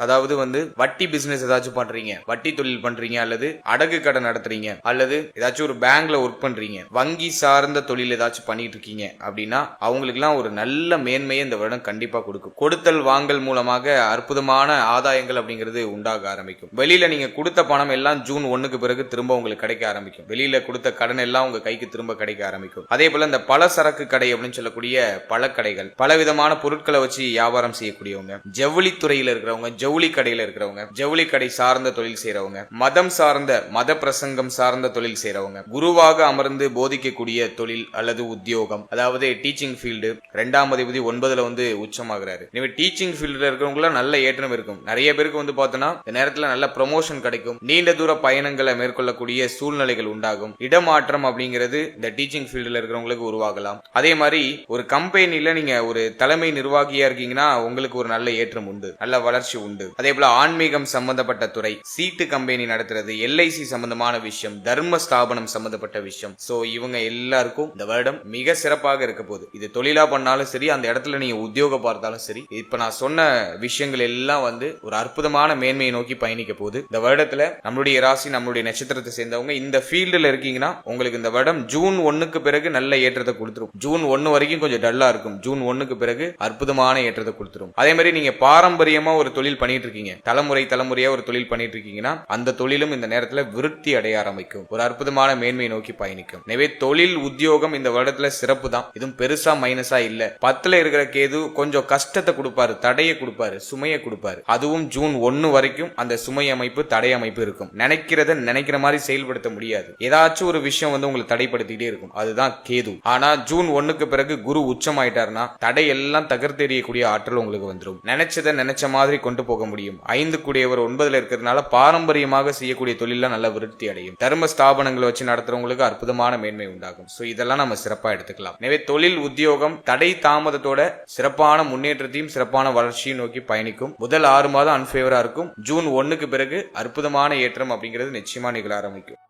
அதாவது வந்து வட்டி பிசினஸ் ஏதாச்சும் பண்றீங்க, வட்டி தொழில் பண்றீங்க, அல்லது அடகு கடை நடத்துறீங்க, அல்லது ஏதாச்சும் ஒரு பேங்க்ல ஒர்க் பண்றீங்க, வங்கி சார்ந்த தொழில் ஏதாச்சும் பண்ணிட்டு இருக்கீங்க அப்படின்னா அவங்களுக்கு எல்லாம் ஒரு நல்ல மேன்மையை இந்த வருடம் கண்டிப்பா கொடுக்கும். கொடுத்தல் வாங்கல் மூலமாக அற்புதமான ஆதாயங்கள் அப்படிங்கிறது உண்டாக ஆரம்பிக்கும். வெளியில நீங்க கொடுத்த பணம் எல்லாம் ஜூன் 1க்கு பிறகு திரும்ப உங்களுக்கு கிடைக்க ஆரம்பிக்கும். வெளியில கொடுத்த கடன் எல்லாம் உங்க கைக்கு திரும்ப கிடைக்க ஆரம்பிக்கும். அதே போல இந்த பல சரக்கு கடை அப்படின்னு சொல்லக்கூடிய பழக்கடைகள், பலவிதமான பொருட்களை வச்சு வியாபாரம் செய்யக்கூடியவங்க, ஜவுளி துறையில இருக்கிறவங்க, ஜவுளி கடையில இருக்கிறவங்க, ஜவுளி கடை சார்ந்த தொழில் செய்யறவங்க, மதம் சார்ந்த மத பிரசங்கம் சார்ந்த தொழில் செய்யறவங்க, குருவாக அமர்ந்து போதிக்கக்கூடிய தொழில் அல்லது உத்தியோகம், அதாவது டீச்சிங் ஃபீல்டு, 2ஆம் அதிபதி 9ல வந்து உச்சமாகிறாரு. எனவே டீச்சிங் ஃபீல்ட்ல இருக்கிறவங்கள நல்ல ஏற்றம் இருக்கும். நிறைய பேருக்கு வந்து பார்த்தோன்னா இந்த நேரத்தில் நல்ல ப்ரொமோஷன் கிடைக்கும். நீண்ட தூர பயணங்களை மேற்கொள்ளக்கூடிய சூழ்நிலைகள் உண்டாகும். இடமாற்றம் அப்படிங்கிறது இந்த டீச்சிங் ஃபீல்டில் இருக்கிறவங்களுக்கு உருவாகலாம். அதே மாதிரி ஒரு கம்பெனில நீங்க ஒரு தலைமை நிர்வாகியா இருக்கீங்கன்னா உங்களுக்கு ஒரு நல்ல ஏற்றம் உண்டு, நல்ல வளர்ச்சி உண்டு. அதே போல ஆன்மீகம் சம்பந்தப்பட்ட துறை, சீட்டு கம்பெனி நடத்துறது, எல்ஐசி சம்பந்தமான விஷயம், தர்ம ஸ்தாபனம் சம்பந்தப்பட்ட விஷயம். சோ இவங்க எல்லாருக்கும் இந்த வருடம் மிக சிறப்பாக இருக்க போகுது. இது தொழிலா பண்ணாலும் சரி, அந்த இடத்துல நீங்க உத்தியோகம் பார்த்தாலும் சரி, இப்ப நான் சொன்ன விஷயங்கள் எல்லாம் வந்து ஒரு அற்புதமான மேன்மையை நோக்கி பயணிக்க போகுது. இந்த வருடத்துல நம்மளுடைய ராசி, நம்மளுடைய நட்சத்திரத்தை சேர்ந்தவங்க இந்த ஃபீல்டுல இருக்கீங்கன்னா உங்களுக்கு இந்த வருடம் ஜூன் 1க்கு பிறகு நல்ல ஏற்றத்தை கொடுத்துரும். ஜூன் 1 வரைக்கும் கொஞ்சம் டல்லா இருக்கும். ஜூன் 1க்கு பிறகு அற்புதமான ஏற்றத்தை கொடுத்துரும். அதே மாதிரி நீங்க பாரம்பரியமா ஒரு தொழில் பண்ணிட்டு இருக்கீங்க, தலைமுறையா ஒரு தொழில் பண்ணிட்டு இருக்கீங்கன்னா அந்த தொழிலும் இந்த நேரத்துல விருத்தி அடைய ஆரம்பிக்கும். ஒரு அற்புதமான மேன்மையை நோக்கி பயணிக்கும். எனவே தொழில் உத்தியோகம் இந்த வருடத்துல சிறப்பு தான். இதுவும் பெருசா மைனஸா இல்ல. 10ல இருக்கிற கேது கொஞ்சம் கஷ்டத்தை கொடுப்பாரு, தடையை கொடுப்பாரு, சுமையை கொடுப்பாரு. அதுவும் ஜூன் 1 வரைக்கும் அந்த சுமை அமைப்பு, தடை அமைப்பு இருக்கும். நினைக்கிறத நினைக்கிற மாதிரி செயல்படுத்த முடியாது. ஏதாச்சும் ஒரு விஷயம் வந்து உங்களை தடைப்படுத்திட்டே இருக்கும். அதுதான் கேது. ஆனா ஜூன் 1க்கு பிறகு குரு உச்சம் ஆயிட்டாருன்னா தடை எல்லாம் தகர்த்தெறியக்கூடிய ஆற்றல் உங்களுக்கு வந்துடும். நினைச்சதை நினைச்ச மாதிரி கொண்டு போக முடியும். 5 கூடியவர் 9ல இருக்கிறதுனால பாரம்பரியமாக செய்யக்கூடிய தொழில நல்ல விருத்தி அடையும். தர்ம ஸ்தாபனங்களை வச்சு நடத்துறவங்களுக்கு அற்புதமான மேன்மை உண்டாகும். சோ இதெல்லாம் நம்ம சிறப்பா எடுத்துக்கலாம். எனவே தொழில் உத்தியோகம் தடை தாமதத்தோட சிறப்பான முன்னேற்றத்தையும் சிறப்பான வளர்ச்சியும் நோக்கி பயணிக்கும். முதல் 6 மாதம் அன்ஃபேவரா இருக்கும். ஜூன் 1க்கு பிறகு அற்புதமான ஏற்றம் அப்படிங்கிறது நிச்சயமா நிகழ ஆரம்பிக்கும்.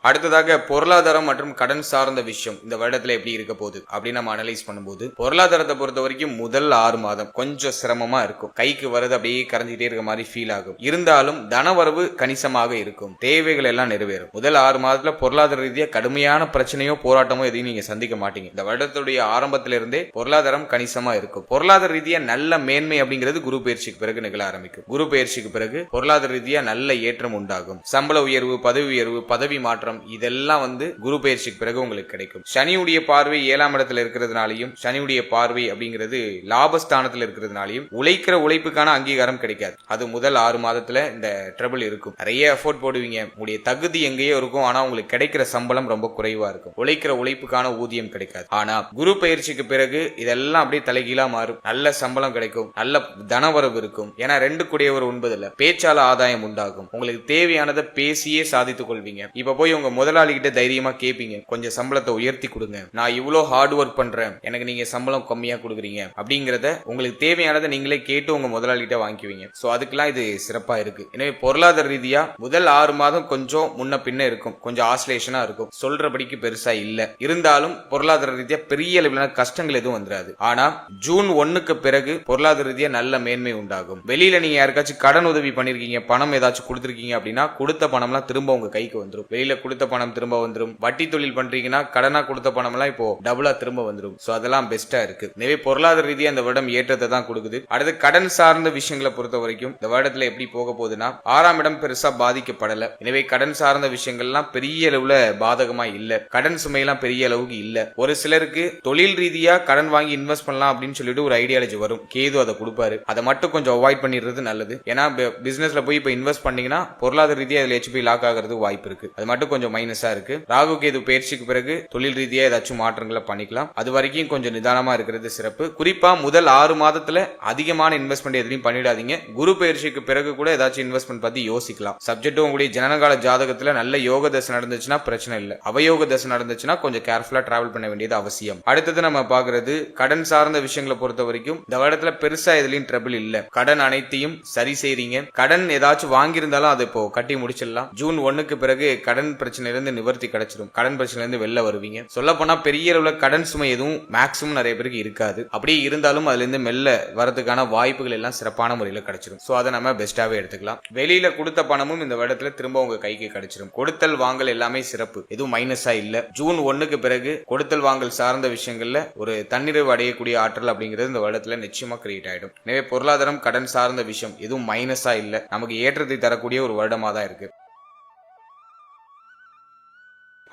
அடுத்ததாக பொருளாதாரம் மற்றும் கடன் சார்ந்த விஷயம் இந்த வருடத்துல எப்படி இருக்க போகுது அப்படின்னு நம்ம அனலைஸ் பண்ணும்போது, பொருளாதாரத்தை பொறுத்த வரைக்கும் முதல் 6 மாதம் கொஞ்சம் சிரமமா இருக்கும். கைக்கு வரது அப்படியே கரைஞ்சிட்டே இருக்க மாதிரி ஃபீல் ஆகும். இருந்தாலும் தனவரவு கணிசமாக இருக்கும். தேவைகள் எல்லாம் நிறைவேறும். முதல் 6 மாதத்துல பொருளாதார ரீதியா கடுமையான பிரச்சனையோ போராட்டமோ எதையும் நீங்க சந்திக்க மாட்டீங்க. இந்த வருடத்துடைய ஆரம்பத்திலிருந்தே பொருளாதாரம் கணிசமா இருக்கும். பொருளாதார ரீதியா நல்ல மேன்மை அப்படிங்கிறது குரு பயிற்சிக்கு பிறகு நிகழ ஆரம்பிக்கும். குரு பயிற்சிக்கு பிறகு பொருளாதார ரீதியா நல்ல ஏற்றம் உண்டாகும். சம்பள உயர்வு, பதவி மாற்றம் இதெல்லாம் வந்து குரு பயிற்சிக்கு பிறகு உங்களுக்கு கிடைக்கும். சனியுடைய பார்வை 7ஆம் இடத்துல இருக்கிறதுனாலையும், சனியுடைய பார்வை அப்படிங்கிறது லாபஸ்தானத்தில் இருக்கிறதுனாலையும் உழைக்கிற உழைப்புக்கான அங்கீகாரம் கிடைக்காது. அது முதல் 6 மாதத்துல இந்த ட்ரபிள் இருக்கும். நிறைய எஃபோர்ட் போடுவீங்க, உங்களுடைய தகுதி எங்கேயோ இருக்கும், ஆனா உங்களுக்கு கிடைக்கிற சம்பளம் ரொம்ப குறைவா இருக்கும். உழைக்கிற உழைப்புக்கான ஊதியம் கிடைக்காது. ஆனா குரு பயிற்சிக்கு பிறகு இதெல்லாம் அப்படியே தலைகீழா மாறும். நல்ல சம்பளம் கிடைக்கும், நல்ல தனவரவு இருக்கும். ஏன்னா 2 கூடியவர் 9ல பேச்சால ஆதாயம் உண்டாகும். உங்களுக்கு தேவையானதை பேசியே சாதித்துக் கொள்வீங்க. இப்ப போய் உங்க முதலாளி கிட்ட தைரியமா கேட்பீங்க, கொஞ்சம் சம்பளத்தை உயர்த்தி கொடுங்க, நான் இவ்வளவு ஹார்ட் ஒர்க் பண்றேன், எனக்கு நீங்க சம்பளம் கம்மியா கொடுக்குறீங்க அப்படிங்கறத உங்களுக்கு தேவையானதை நீங்களே கேட்டு உங்க முதலாளி கிட்ட வாங்கிக்குவீங்க. சோ அதுக்கெல்லாம் இது சிறப்பா இருக்கு. எனவே பொருளாதார ரீதியா முதல் 6 மாதம் கொஞ்சம் முன்ன பின்ன இருக்கும், கொஞ்சம் ஆசிலேஷனா இருக்கும். சொல்றபடிக்கு பெருசா இல்ல. இருந்தாலும் பொருளாதார ரீதியா பெரிய அளவிலான கஷ்டங்கள் எதுவும் வந்துடாது. ஆனா ஜூன் 1க்கு பிறகு பொருளாதார ரீதியா நல்ல மேன்மை உண்டாகும். வெளியில நீங்க யாருக்காச்சும் கடன் உதவி பண்ணிருக்கீங்க, பணம் ஏதாச்சும் கொடுத்திருக்கீங்க அப்படின்னா கொடுத்த பணம்லாம் திரும்ப உங்க கைக்கு வந்துடும். வெளியில கொடுத்த பணம் திரும்ப வந்துடும். வட்டி தொழில் பண்றீங்கன்னா கடனா கொடுத்த பணம் எல்லாம் இப்போ டபுளா திரும்ப வந்துடும். சோ அதெல்லாம் பெஸ்டா இருக்கு. எனவே பொருளாதார ரீதியா இந்த வருடம் ஏற்றத்தை தான் கொடுக்குது. அடுத்து கடன் சார்ந்த விஷயங்களை பொறுத்த வரைக்கும் இந்த வருடத்துல எப்படி போக போகுதுன்னா, 6ஆம் இடம் பெருசா பாதிக்கப்படல. எனவே கடன் சார்ந்த விஷயங்கள்லாம் பெரிய அளவுல பாதகமா இல்ல. கடன் சுமையெல்லாம் பெரிய அளவுக்கு இல்ல. ஒரு சிலருக்கு தொழில் ரீதியா கடன் வாங்கி இன்வெஸ்ட் பண்ணலாம் அப்படின்னு சொல்லிட்டு ஒரு ஐடியாலஜி வரும். கேது அதை கொடுப்பாரு. அதை மட்டும் கொஞ்சம் அவாய்ட் பண்ணிடுறது நல்லது. ஏன்னா பிசினஸ்ல போய் இப்ப இன்வெஸ்ட் பண்ணீங்கன்னா பொருளாதார ரீதியா இதுல போய் லாக் ஆகிறது வாய்ப்பு இருக்கு. அது மட்டும் கொஞ்சம் மைனஸா இருக்கு. ராகு கேது பயிற்சிக்கு பிறகு தொழில் ரீதியா ஏதாச்சும் மாற்றங்களை பண்ணிக்கலாம். அது வரைக்கும் கொஞ்சம் நிதானமா இருக்கிறது சிறப்பு. குறிப்பா முதல் 6 மாதத்துல அதிகமான இன்வெஸ்ட்மெண்ட் எதுவும் பண்ணிடாதீங்க. குரு பயிற்சிக்கு பிறகு கூட ஏதாச்சும் இன்வெஸ்ட்மெண்ட் பத்தி யோசிக்கலாம். சப்ஜெக்ட் உங்களுடைய ஜனனகால ஜாதகத்துல நல்ல யோக தசை நடந்துச்சுன்னா பிரச்சனை இல்ல. அவயோக தசை நடந்துச்சுன்னா கொஞ்சம் கேர்ஃபுல்லா டிராவல் பண்ண வேண்டியது அவசியம். அடுத்தது நம்ம பாக்குறது கடன் சார்ந்த விஷயங்களை பொறுத்த வரைக்கும் இந்த வருடத்துல பெருசா எதுலயும் ட்ரபிள் இல்ல. கடன் அனைத்தையும் சரி செய்றீங்க. கடன் ஏதாச்சும் வாங்கியிருந்தாலும் அதை இப்போ கட்டி முடிச்சிடலாம். ஜூன் 1க்கு பிறகு கடன் பிரச்சனையிலிருந்து நிவர்த்தி கிடைச்சிடும். கடன் பிரச்சனையிலிருந்து வெளில வருவீங்க. சொல்ல போனா பெரிய அளவுல கடன் சுமை எதுவும் மேக்ஸிமம் நிறைய பேருக்கு இருக்காது. அப்படியே இருந்தாலும் அதுல இருந்து மெல்ல வரதுக்கான வாய்ப்புகள் எல்லாம் சிறப்பான முறையில் கிடைச்சிடும். சோ அதை நம்ம பெஸ்டாவே எடுத்துக்கலாம். வெளியில கொடுத்த பணமும் இந்த வருடத்துல திரும்ப உங்க கைக்கு கிடைச்சிடும். கொடுத்தல் வாங்கல் எல்லாமே சிறப்பு, எதுவும் மைனஸா இல்ல. ஜூன் 1க்கு பிறகு கொடுத்தல் வாங்கல் சார்ந்த விஷயங்கள்ல ஒரு தன்னிறைவு அடையக்கூடிய ஆற்றல் அப்படிங்கிறது இந்த வருடத்துல நிச்சயமா கிரியேட் ஆயிடும். எனவே பொருளாதாரம் கடன் சார்ந்த விஷயம் எதுவும் மைனஸா இல்ல. நமக்கு ஏற்றத்தை தரக்கூடிய ஒரு வருடமா தான் இருக்கு.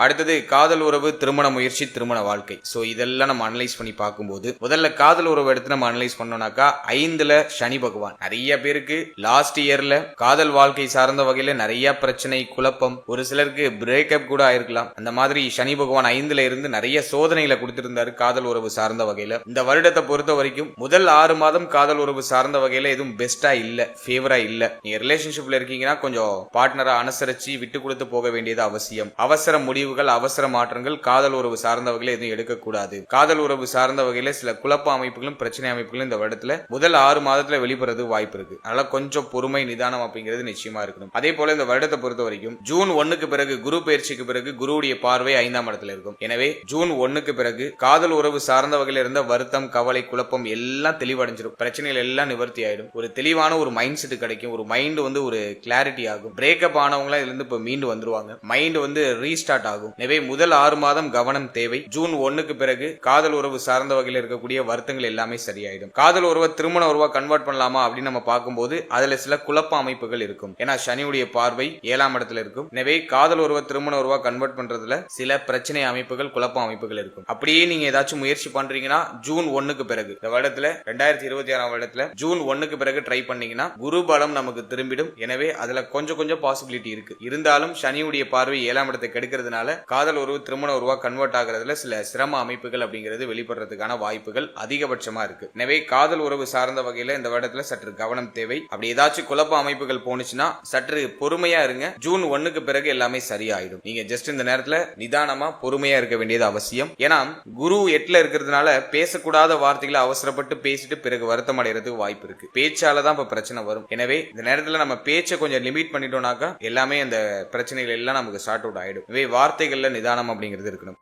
அடுத்தது காதல் உறவு, திருமண முயற்சி, திருமண வாழ்க்கை. சோ இதெல்லாம் நம்ம அனலைஸ் பண்ணி பார்க்கும்போது முதல்ல காதல் உறவு எடுத்து நம்ம அனலைஸ் பண்ணோம்னாக்கா 5ல சனி பகவான். நிறைய பேருக்கு லாஸ்ட் இயர்ல காதல் வாழ்க்கை சார்ந்த வகையில நிறைய பிரச்சனை, குழப்பம், ஒரு சிலருக்கு பிரேக்கப் கூட ஆயிருக்கலாம். அந்த மாதிரி சனி பகவான் 5ல இருந்து நிறைய சோதனைகளை கொடுத்திருந்தாரு காதல் உறவு சார்ந்த வகையில. இந்த வருடத்தை பொறுத்த வரைக்கும் முதல் 6 மாதம் காதல் உறவு சார்ந்த வகையில எதுவும் பெஸ்டா இல்ல, ஃபேவரா இல்ல. நீங்க ரிலேஷன்ஷிப்ல இருக்கீங்கன்னா கொஞ்சம் பார்ட்னரா அனுசரிச்சு விட்டு கொடுத்து போக வேண்டியது அவசியம். அவசர முடிவுகள், அவசர மாற்றங்கள் காதல் உறவு சார்ந்த வகையில எதுவும் எடுக்கக்கூடாது. காதல் உறவு சார்ந்த வகையில சில குழப்ப அமைப்புகளும் பிரச்சனை அமைப்புகளும் இந்த வருடத்துல முதல் 6 மாதத்துல வெளிப்படுறது வாய்ப்பு இருக்கு. அதனால கொஞ்சம் பொறுமை, நிதானம் அப்படிங்கிறது நிச்சயமா இருக்கணும். அதே போல இந்த வருடத்தை பொறுத்த வரைக்கும் ஜூன் 1க்கு பிறகு குரு பயிற்சிக்கு பிறகு குருவுடைய பார்வை 5ஆம் இடத்துல இருக்கும். எனவே ஜூன் 1க்கு பிறகு காதல் உறவு சார்ந்த வகையில இருந்த வருத்தம், கவலை, குழப்பம் எல்லாம் தெளிவடைஞ்சிடும். பிரச்சனைகள் எல்லாம் நிவர்த்தி ஆயிடும். ஒரு தெளிவான ஒரு மைண்ட் செட் கிடைக்கும். ஒரு மைண்ட் ஒரு கிளாரிட்டி ஆகும். பிரேக்கப் ஆனவங்களா இதுல இருந்து இப்ப மீண்டு வந்துருவாங்க. மைண்ட் ரீஸ்டார்ட் ஆகும். எனவே முதல் 6 மாதம் கவனம் தேவை. ஜூன் 1க்கு பிறகு காதல் உறவு சார்ந்த வகையில் இருக்கக்கூடிய வருத்தங்கள் எல்லாமே சரியாயிடும். காதல் உறவை திருமண உறவா கன்வெர்ட் பண்ணலாமா அப்படின்னு நம்ம பார்க்கும்போது அதுல சில குழப்ப அமைப்புகள் இருக்கும். ஏன்னா சனியுடைய பார்வை 7ஆம் இடத்துல இருக்கும். எனவே காதல் உறவை திருமண உறவா கன்வெர்ட் பண்றதுல சில பிரச்சனை அமைப்புகள், குழப்ப அமைப்புகள் இருக்கும். அப்படியே நீங்க ஏதாச்சும் முயற்சி பண்றீங்கன்னா ஜூன் 1க்கு பிறகு இந்த வருடத்துல 2026ஆம் வருடத்துல ஜூன் 1க்கு பிறகு ட்ரை பண்ணீங்கன்னா குரு பலம் நமக்கு திரும்பிடும். எனவே அதுல கொஞ்சம் பாசிபிலிட்டி இருக்கு. இருந்தாலும் சனியுடைய பார்வை 7ஆம் இடத்தை கெடுக்கிறதுனால காதல் உறவு திருமண உறவா கன்வெர்ட் ஆகிறதுல சில சிரம அமைப்புகள் அப்படிங்கிறது வெளிப்படுறதுக்கான வாய்ப்புகள் அதிகபட்சமா இருக்கு. எனவே காதல் உறவு சார்ந்த வகையில இந்த வருடத்துல சற்று கவனம் தேவை. அப்படி ஏதாச்சும் குழப்ப அமைப்புகள் போனுச்சுன்னா சற்று பொறுமையா இருங்க. ஜூன் 1க்கு பிறகு எல்லாமே சரியாயிடும். நீங்க ஜஸ்ட் இந்த நேரத்துல நிதானமா பொறுமையா இருக்க வேண்டியது அவசியம். ஏன்னா குரு 8ல இருக்கிறதுனால பேசக்கூடாத வார்த்தைகளை அவசரப்பட்டு பேசிட்டு பிறகு வருத்தம் அடைகிறதுக்கு வாய்ப்பு இருக்கு. பேச்சாலதான் இப்ப பிரச்சனை வரும். எனவே இந்த நேரத்துல நம்ம பேச்சை கொஞ்சம் லிமிட் பண்ணிட்டோம்னாக்கா எல்லாமே அந்த பிரச்சனைகள் எல்லாம் நமக்கு சார்ட் அவுட் ஆயிடும். இவை வார்த்தைகள்ல நிதானம் அப்படிங்கிறது இருக்கணும்.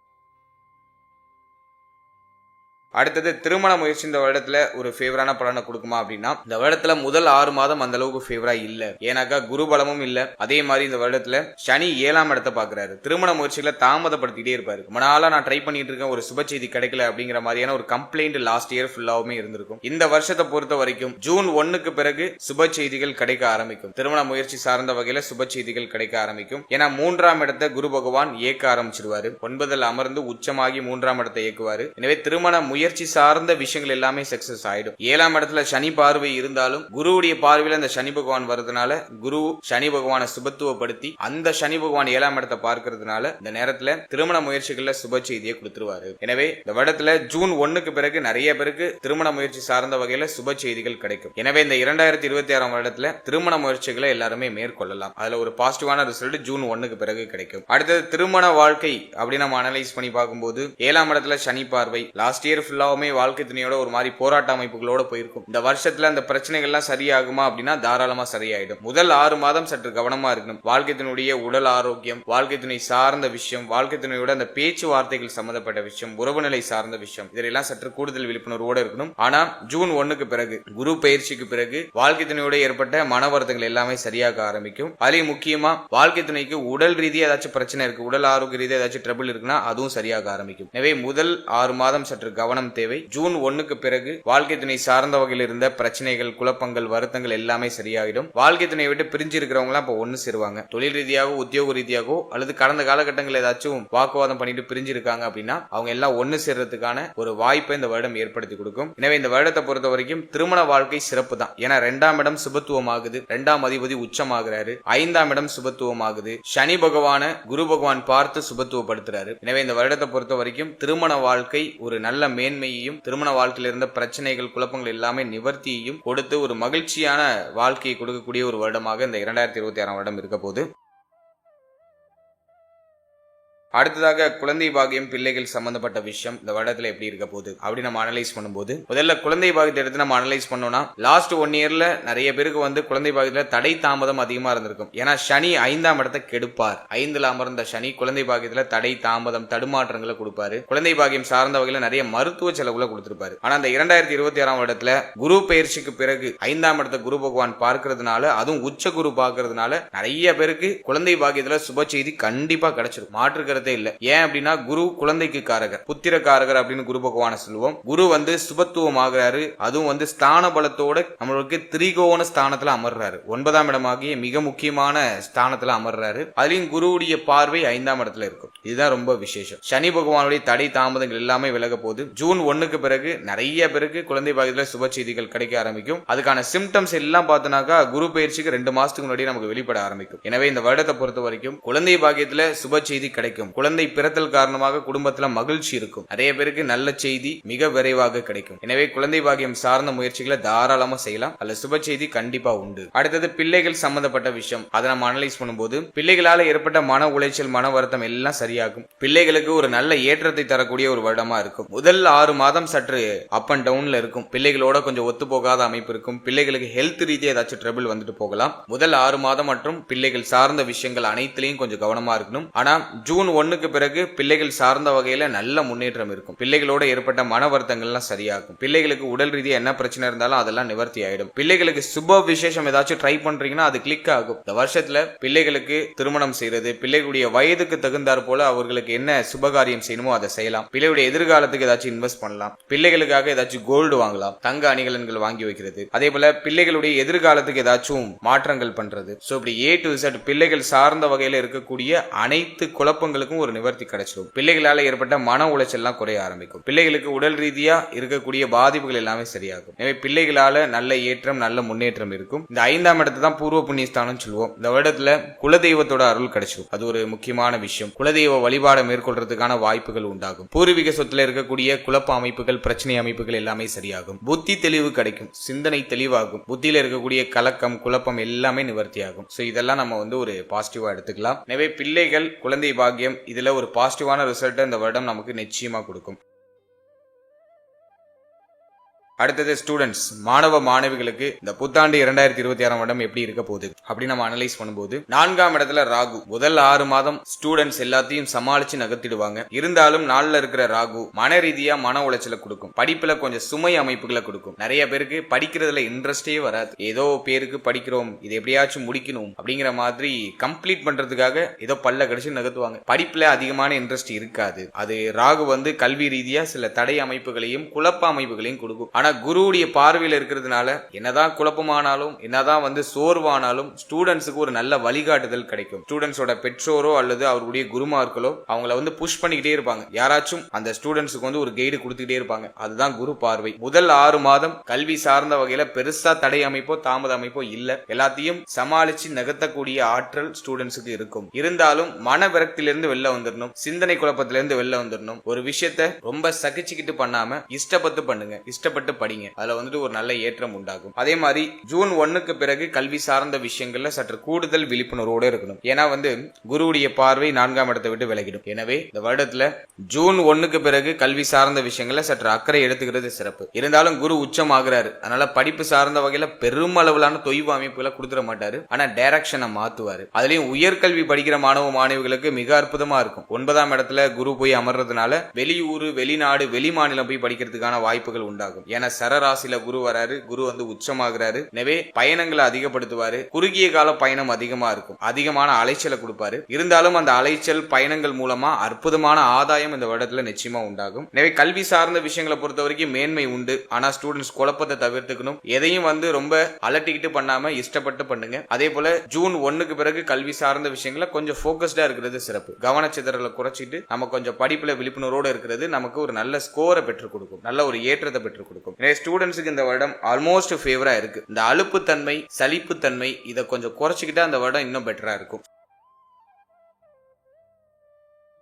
அடுத்தது திருமண முயற்சி இந்த வருடத்துல ஒரு ஃபேவரான பலனை கொடுக்குமா அப்படின்னா இந்த வருடத்துல முதல் 6 மாதம் அந்த அளவுக்கு ஃபேவரா இல்ல. ஏன்னாக்கா குரு பலமும் இல்ல. அதே மாதிரி இந்த வருடத்துல சனி 7ஆம் இடத்தை பாக்குறாரு. திருமண முயற்சிகளை தாமதப்படுத்திட்டே இருப்பாரு. ரொம்ப நாளா நான் ட்ரை பண்ணிட்டு இருக்கேன், ஒரு சுப செய்தி கிடைக்கல அப்படிங்கிற மாதிரியான ஒரு கம்ப்ளைண்ட் லாஸ்ட் இயர் ஃபுல்லாவுமே இருந்திருக்கும். இந்த வருஷத்தை பொறுத்த வரைக்கும் ஜூன் 1க்கு பிறகு சுப செய்திகள் கிடைக்க ஆரம்பிக்கும். திருமண முயற்சி சார்ந்த வகையில சுப செய்திகள் கிடைக்க ஆரம்பிக்கும். ஏன்னா 3ஆம் இடத்தை குரு பகவான் இயக்க ஆரம்பிச்சிருவாரு. 9ல் அமர்ந்து உச்சமாகி 3ஆம் இடத்தை இயக்குவாரு. எனவே திருமண முயற்சி சார்ந்த விஷயங்கள் எல்லாமே சக்சஸ் ஆயிடும். 7ஆம் இடத்துல சனி பார்வை இருந்தாலும் குருவுடைய பார்வையில அந்த சனி பகவான் வருதுனால குரு சனி பகவானை சுபத்துவப்படுத்தி அந்த சனி பகவான் 7ஆம் இடத்தை பார்க்கறதுனால இந்த நேரத்துல திருமண முயற்சிகள்ல சுப செய்தியை கொடுத்துருவாரு. எனவே இந்த வருடத்துல ஜூன் 1க்கு பிறகு நிறைய பேருக்கு திருமண முயற்சி சார்ந்த வகையில சுப செய்திகள் கிடைக்கும். எனவே இந்த 2026ஆம் வருடத்துல திருமண முயற்சிகளை எல்லாருமே மேற்கொள்ளலாம். அதுல ஒரு பாசிட்டிவான ரிசல்ட் ஜூன் 1க்கு பிறகு கிடைக்கும். அடுத்தது திருமண வாழ்க்கை அப்படி நம்ம அனலைஸ் பண்ணி பார்க்கும்போது 7ஆம் இடத்துல சனி பார்வை லாஸ்ட் இயர் ஃபுல்லாவுமே வாழ்க்கை துணையோட ஒரு மாதிரி போராட்ட அமைப்புகளோட போயிருக்கும். இந்த வருஷத்துல அந்த பிரச்சனைகள் எல்லாம் சரியாகுமா அப்படின்னா தாராளமா சரியாயிடும். முதல் 6 மாதம் சற்று கவனமா இருக்கணும். வாழ்க்கை துணையுடைய உடல் ஆரோக்கியம், வாழ்க்கை துணை சார்ந்த விஷயம், வாழ்க்கை துணையோட அந்த பேச்சுவார்த்தைகள் சம்பந்தப்பட்ட விஷயம், உறவுநிலை சார்ந்த விஷயம், இதெல்லாம் சற்று கூடுதல் விழிப்புணர்வோட இருக்கணும். ஆனா ஜூன் 1க்கு பிறகு குரு பயிற்சிக்கு பிறகு வாழ்க்கை துணையோட ஏற்பட்ட மன வருத்தங்கள் எல்லாமே சரியாக ஆரம்பிக்கும். அதுலயும் முக்கியமா வாழ்க்கை துணைக்கு உடல் ரீதியா ஏதாச்சும் பிரச்சனை இருக்கு, உடல் ஆரோக்கிய ரீதியா ஏதாச்சும் ட்ரபிள் இருக்குன்னா அதுவும் சரியாக ஆரம்பிக்கும். எனவே முதல் 6 மாதம் சற்று கவனம் தேவை. ஜூன் 1க்கு பிறகு வாழ்க்கை துணை சார்ந்த வகையில் இருந்த பிரச்சனைகள், குழப்பங்கள், வருத்தங்கள் எல்லாமே சரியாயிடும். வாழ்க்கை துணையை விட்டு பிரிஞ்சு இருக்கிறவங்க எல்லாம் இப்ப ஒண்ணு சேருவாங்க. தொழில் ரீதியாகவோ உத்தியோக ரீதியாகவோ அல்லது கடந்த காலகட்டங்கள் ஏதாச்சும் வாக்குவாதம் பண்ணிட்டு பிரிஞ்சு இருக்காங்க அப்படின்னா அவங்க எல்லாம் ஒண்ணு சேர்றதுக்கான ஒரு வாய்ப்பை இந்த வருடம் ஏற்படுத்தி கொடுக்கும். எனவே இந்த வருடத்தை பொறுத்த வரைக்கும் திருமண வாழ்க்கை சிறப்பு தான். ஏன்னா 2ஆம் இடம் சுபத்துவம் ஆகுது, 2ஆம் அதிபதி உச்சமாகிறாரு, 5ஆம் இடம் சுபத்துவம் ஆகுது, சனி பகவான குரு பகவான் பார்த்து சுபத்துவப்படுத்துறாரு. எனவே இந்த வருடத்தை பொறுத்த வரைக்கும் திருமண வாழ்க்கை ஒரு நல்ல மேன்மையையும் திருமண வாழ்க்கையில் இருந்த பிரச்சனைகள், குழப்பங்கள் எல்லாமே நிவர்த்தியையும் கொடுத்து ஒரு மகிழ்ச்சியான வாழ்க்கையை கொடுக்கக்கூடிய ஒரு வருடமாக இந்த 2026ஆம் வருடம் இருக்க போது. அடுத்ததாக குழந்தை பாகியம், பிள்ளைகள் சம்பந்தப்பட்ட விஷயம் இந்த வருடத்துல எப்படி இருக்க போகுது அப்படி நம்ம அனலைஸ் பண்ணும்போது முதல்ல குழந்தை பாகியத்தை எடுத்து நம்ம அனலைஸ் பண்ணோம்னா லாஸ்ட் 1 இயர்ல நிறைய பேருக்கு குழந்தை பாகியத்துல தடை தாமதம் அதிகமா இருந்திருக்கும். ஏன்னா சனி 5ஆம் இடத்தை கெடுப்பார். 5ல் அமர்ந்த சனி குழந்தை பாகியத்துல தடை தாமதம், தடுமாற்றங்களை கொடுப்பாரு. குழந்தை பாகியம் சார்ந்த வகையில நிறைய மருத்துவ செலவுகளை கொடுத்திருப்பாரு. ஆனா இந்த 2026ஆம் வருடத்துல குரு பயிற்சிக்கு பிறகு 5ஆம் இடத்தை குரு பகவான் பார்க்கறதுனால, அதுவும் உச்ச குரு பார்க்கறதுனால நிறைய பேருக்கு குழந்தை பாகியத்துல சுப செய்தி கண்டிப்பா கிடைச்சிடும். மாற்றுக்கிறது விபத்தே இல்ல. ஏன் அப்படின்னா குரு குழந்தைக்கு காரகர், புத்திர காரகர் அப்படின்னு குரு பகவான சொல்லுவோம். குரு சுபத்துவம் ஆகிறாரு, அதுவும் ஸ்தான பலத்தோட நம்மளுக்கு திரிகோண ஸ்தானத்துல அமர்றாரு, 9ஆம் இடமாகிய மிக முக்கியமான ஸ்தானத்துல அமர்றாரு. அதுலயும் குருவுடைய பார்வை 5ஆம் இடத்துல இருக்கும். இதுதான் ரொம்ப விசேஷம். சனி பகவானுடைய தடை தாமதங்கள் எல்லாமே விலக போது ஜூன் 1க்கு பிறகு நிறைய பேருக்கு குழந்தை பாக்கியத்துல சுப செய்திகள் கிடைக்க ஆரம்பிக்கும். அதுக்கான சிம்டம்ஸ் எல்லாம் பார்த்தோம்னாக்கா குரு பயிற்சிக்கு 2 மாசத்துக்கு முன்னாடி நமக்கு வெளிப்பட ஆரம்பிக்கும். எனவே இந்த வருடத்தை பொறுத்த வரைக்கும் குழந்தை பாக்கியத்துல சுப செய்தி கிடைக்கும். குழந்தை பிறத்தல் காரணமாக குடும்பத்துல மகிழ்ச்சி இருக்கும். நிறைய பேருக்கு நல்ல செய்தி மிக விரைவாக கிடைக்கும். எனவே குழந்தை பாக்கியம் சார்ந்த முயற்சிகளை தாராளமா செய்யலாம். அல்ல சுப செய்தி கண்டிப்பா உண்டு. அடுத்தது பிள்ளைகள் சம்பந்தப்பட்ட விஷயம். அதை நம்ம அனலைஸ் பண்ணும்போது பிள்ளைகளால ஏற்பட்ட மன உளைச்சல், மன வருத்தம் எல்லாம் சரியாகும். பிள்ளைகளுக்கு ஒரு நல்ல ஏற்றத்தை தரக்கூடிய ஒரு வருடமா இருக்கும். முதல் 6 மாதம் சற்று அப் அண்ட் டவுன்ல இருக்கும். பிள்ளைகளோட கொஞ்சம் ஒத்து போகாத அமைப்பு இருக்கும். பிள்ளைகளுக்கு ஹெல்த் ரீதியா ஏதாச்சும் ட்ரபிள் வந்துட்டு போகலாம். முதல் 6 மாதம் மற்றும் பிள்ளைகள் சார்ந்த விஷயங்கள் அனைத்திலையும் கொஞ்சம் கவனமா இருக்கணும். ஆனா ஜூன் 1க்கு பிறகு பிள்ளைகள் சார்ந்த வகையில நல்ல முன்னேற்றம் இருக்கும். பிள்ளைகளோட ஏற்பட்ட மன வருத்தங்கள்லாம் சரியாகும். பிள்ளைகளுக்கு உடல் ரீதியா என்ன பிரச்சனை இருந்தாலும் அதெல்லாம் நிவர்த்தி ஆயிடும். பிள்ளைகளுக்கு சுப விசேஷம் ஏதாச்சும் ட்ரை பண்றீங்கன்னா அது கிளிக் ஆகும். இந்த வருஷத்துல பிள்ளைகளுக்கு திருமணம் செய்யறது, பிள்ளைகளுடைய வயதுக்கு தகுந்தாற் போல அவர்களுக்கு என்ன சுபகாரியம் செய்யணுமோ அதை செய்யலாம். பிள்ளைகளுடைய எதிர்காலத்துக்கு ஏதாச்சும் இன்வெஸ்ட் பண்ணலாம். பிள்ளைகளுக்காக ஏதாச்சும் கோல்டு வாங்கலாம், தங்க அணிகலன்கள் வாங்கி வைக்கிறது. அதே போல பிள்ளைகளுடைய எதிர்காலத்துக்கு ஏதாச்சும் மாற்றங்கள் பண்றது. சோ இப்படி A to Z பிள்ளைகள் சார்ந்த வகையில இருக்கக்கூடிய அனைத்து குழப்பங்களுக்கும் ஒரு நிவர்த்தி கிடைச்சிடும். பிள்ளைகளால ஏற்பட்ட மன உளைச்சல் எல்லாம் குறைய ஆரம்பிக்கும். பிள்ளைகளுக்கு உடல் ரீதியா இருக்கக்கூடிய பாதிப்புகள் எல்லாமே சரியாகும். எனவே பிள்ளைகளால நல்ல ஏற்றம், நல்ல முன்னேற்றம் இருக்கும். இந்த 5ஆம் இடத்தை தான் பூர்வ புண்ணியஸ்தானம் சொல்லுவோம். இந்த வருடத்துல குலதெய்வத்தோட அருள் கிடைச்சிடும். அது ஒரு முக்கியமான விஷயம். குலதெய்வ வழிபாட மேற்கொள்றதுக்கான வாய்ப்புகள் உண்டாகும். பூர்வீக சொத்துல இருக்கக்கூடிய குழப்ப அமைப்புகள், பிரச்சனை அமைப்புகள் எல்லாமே சரியாகும். புத்தி தெளிவு கிடைக்கும், சிந்தனை தெளிவாகும். புத்தியில இருக்கக்கூடிய கலக்கம், குழப்பம் எல்லாமே நிவர்த்தி ஆகும். சோ இதெல்லாம் நம்ம ஒரு பாசிட்டிவா எடுத்துக்கலாம். எனவே பிள்ளைகள், குழந்தை பாக்கியம் இதுல ஒரு பாசிட்டிவான ரிசல்ட் இந்த வருடம் நமக்கு நிச்சயமா கொடுக்கும். அடுத்தது ஸ்டூடெண்ட்ஸ், மாணவ மாணவிகளுக்கு இந்த புத்தாண்டு 2026 வருடம் எப்படி இருக்க போகுது அப்படி நம்ம அனலைஸ் பண்ணும்போது 4ஆம் இடத்துல ராகு. முதல் 6 மாதம் ஸ்டூடெண்ட்ஸ் எல்லாத்தையும் சமாளிச்சு நகர்த்திடுவாங்க. இருந்தாலும் நாள்ல இருக்கிற ராகு மன ரீதியா மன உளைச்சலை கொடுக்கும். படிப்புல கொஞ்சம் சுமை அமைப்புகளை கொடுக்கும். நிறைய பேருக்கு படிக்கிறதுல இன்ட்ரெஸ்டே வராது. ஏதோ பேருக்கு படிக்கிறோம், இது எப்படியாச்சும் முடிக்கணும் அப்படிங்கிற மாதிரி கம்ப்ளீட் பண்றதுக்காக ஏதோ பல்ல கடிச்சு நகர்த்துவாங்க. படிப்புல அதிகமான இன்ட்ரெஸ்ட் இருக்காது. அது ராகு கல்வி ரீதியா சில தடை அமைப்புகளையும் குழப்ப அமைப்புகளையும் கொடுக்கும். ஆனா குருவுடைய பார்வையில் இருக்கிறதுனால என்னதான் குழப்பமானாலும், என்னதான் சோர்வானாலும் ஸ்டூடெண்ட்ஸுக்கு ஒரு நல்ல வழிகாட்டுதல் கிடைக்கும். ஸ்டூடெண்ட்ஸோட பெற்றோரோ அல்லது அவருடைய குருமார்களோ அவங்கள புஷ் பண்ணிக்கிட்டே இருப்பாங்க. யாராச்சும் அந்த ஸ்டூடெண்ட்ஸுக்கு ஒரு கைடு கொடுத்துக்கிட்டே இருப்பாங்க. அதுதான் குரு பார்வை. முதல் 6 மாதம் கல்வி சார்ந்த வகையில பெருசா தடை அமைப்போ தாமத அமைப்போ இல்ல. எல்லாத்தையும் சமாளிச்சு நகர்த்தக்கூடிய ஆற்றல் ஸ்டூடெண்ட்ஸுக்கு இருக்கும். இருந்தாலும் மன விரக்தியிலிருந்து வெளில வந்துடணும், சிந்தனை குழப்பத்திலிருந்து வெளில வந்துடணும். ஒரு விஷயத்த ரொம்ப சகிச்சுக்கிட்டு பண்ணாம இஷ்டப்பட்டு பண்ணுங்க, இஷ்டப்பட்டு படிங்க. அதுல ஒரு நல்ல ஏற்றம் உண்டாகும். அதே மாதிரி ஜூன் 1க்கு பிறகு கல்வி சார்ந்த விஷயங்கள்ல சற்று கூடுதல் விழிப்புணர்வோடு இருக்கணும். ஏன்னா குருவுடைய பார்வை 4ஆம் இடத்தை விட்டு விலகிடும். எனவே இந்த வருடத்துல ஜூன் 1க்கு பிறகு கல்வி சார்ந்த விஷயங்கள்ல சற்று அக்கறை எடுத்துக்கிறது சிறப்பு. இருந்தாலும் குரு உச்சம் ஆகுறாரு. அதனால படிப்பு சார்ந்த வகையில பெரும் அளவிலான தொய்வு அமைப்புகளை கொடுத்துட மாட்டாரு. ஆனா டைரக்ஷனை மாத்துவாரு. அதுலயும் உயர்கல்வி படிக்கிற மாணவ மாணவிகளுக்கு மிக அற்புதமா இருக்கும். 9ஆம் இடத்துல குரு போய் அமர்றதுனால வெளியூர், வெளிநாடு, வெளி மாநிலம் போய் படிக்கிறதுக்கான வாய்ப்புகள் உண்டாகும். ஏன்னா சரராசில குரு வராரு. குரு உச்சமாகிறாரு. எனவே பயணங்களை அதிகப்படுத்துவாரு. குறுகிய கால பயணம் அதிகமா இருக்கும். அதிகமான அலைச்சலை கொடுப்பாரு. இருந்தாலும் அந்த அலைச்சல் பயணங்கள் மூலமா அற்புதமான ஆதாயம் இந்த வருடத்துல நிச்சயமா உண்டாகும். எனவே கல்வி சார்ந்த விஷயங்களை பொறுத்த வரைக்கும் மேன்மை உண்டு. ஆனா ஸ்டூடெண்ட்ஸ் குழப்பத்தை தவிர்த்துக்கணும். எதையும் ரொம்ப அலட்டிக்கிட்டு பண்ணாம இஷ்டப்பட்டு பண்ணுங்க. அதே போல ஜூன் 1க்கு பிறகு கல்வி சார்ந்த விஷயங்களை கொஞ்சம் போக்கஸ்டா இருக்கிறது சிறப்பு. கவனச்சிதறலை குறைச்சிட்டு நம்ம கொஞ்சம் படிப்புல விழிப்புணர்வோடு இருக்கிறது நமக்கு ஒரு நல்ல ஸ்கோரை பெற்றுக் கொடுக்கும், நல்ல ஒரு ஏற்றத்தை பெற்றுக் கொடுக்கும். ஸ்டூடெண்ட்ஸுக்கு இந்த வருடம் ஆல்மோஸ்ட் ஃபேவரா இருக்கு. இந்த அலுப்பு தன்மை, சலிப்பு தன்மை இதை கொஞ்சம் குறைச்சிக்கிட்டா அந்த வருடம் இன்னும் பெட்டரா இருக்கும்.